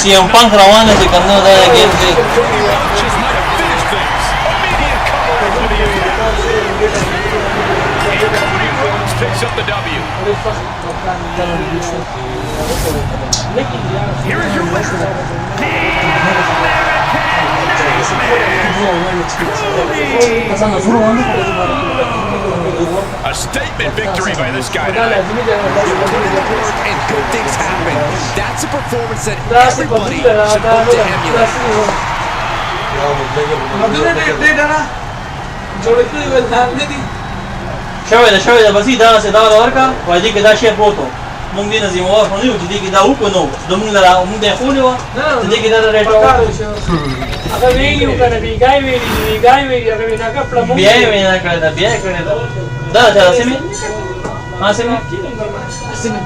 CM Punk روانه چې کنه دا گیم دی Picks up the W. Here is your winner, the a statement victory by this guy tonight. And good things happen. That's a performance that everybody should look to emulate. شوی دا بسی دا سه دا ورکا وای دې کې دا شی پروتو مونږ دې نظم واه خو نه چې دې کې دا وکړو د مونږ لا مونږ دې خو نه دې کې دا ریټو هغه ویډیو کنه بیګای هغه وینا کپړه مونږ بیا کړه دا دا سمې ما سمې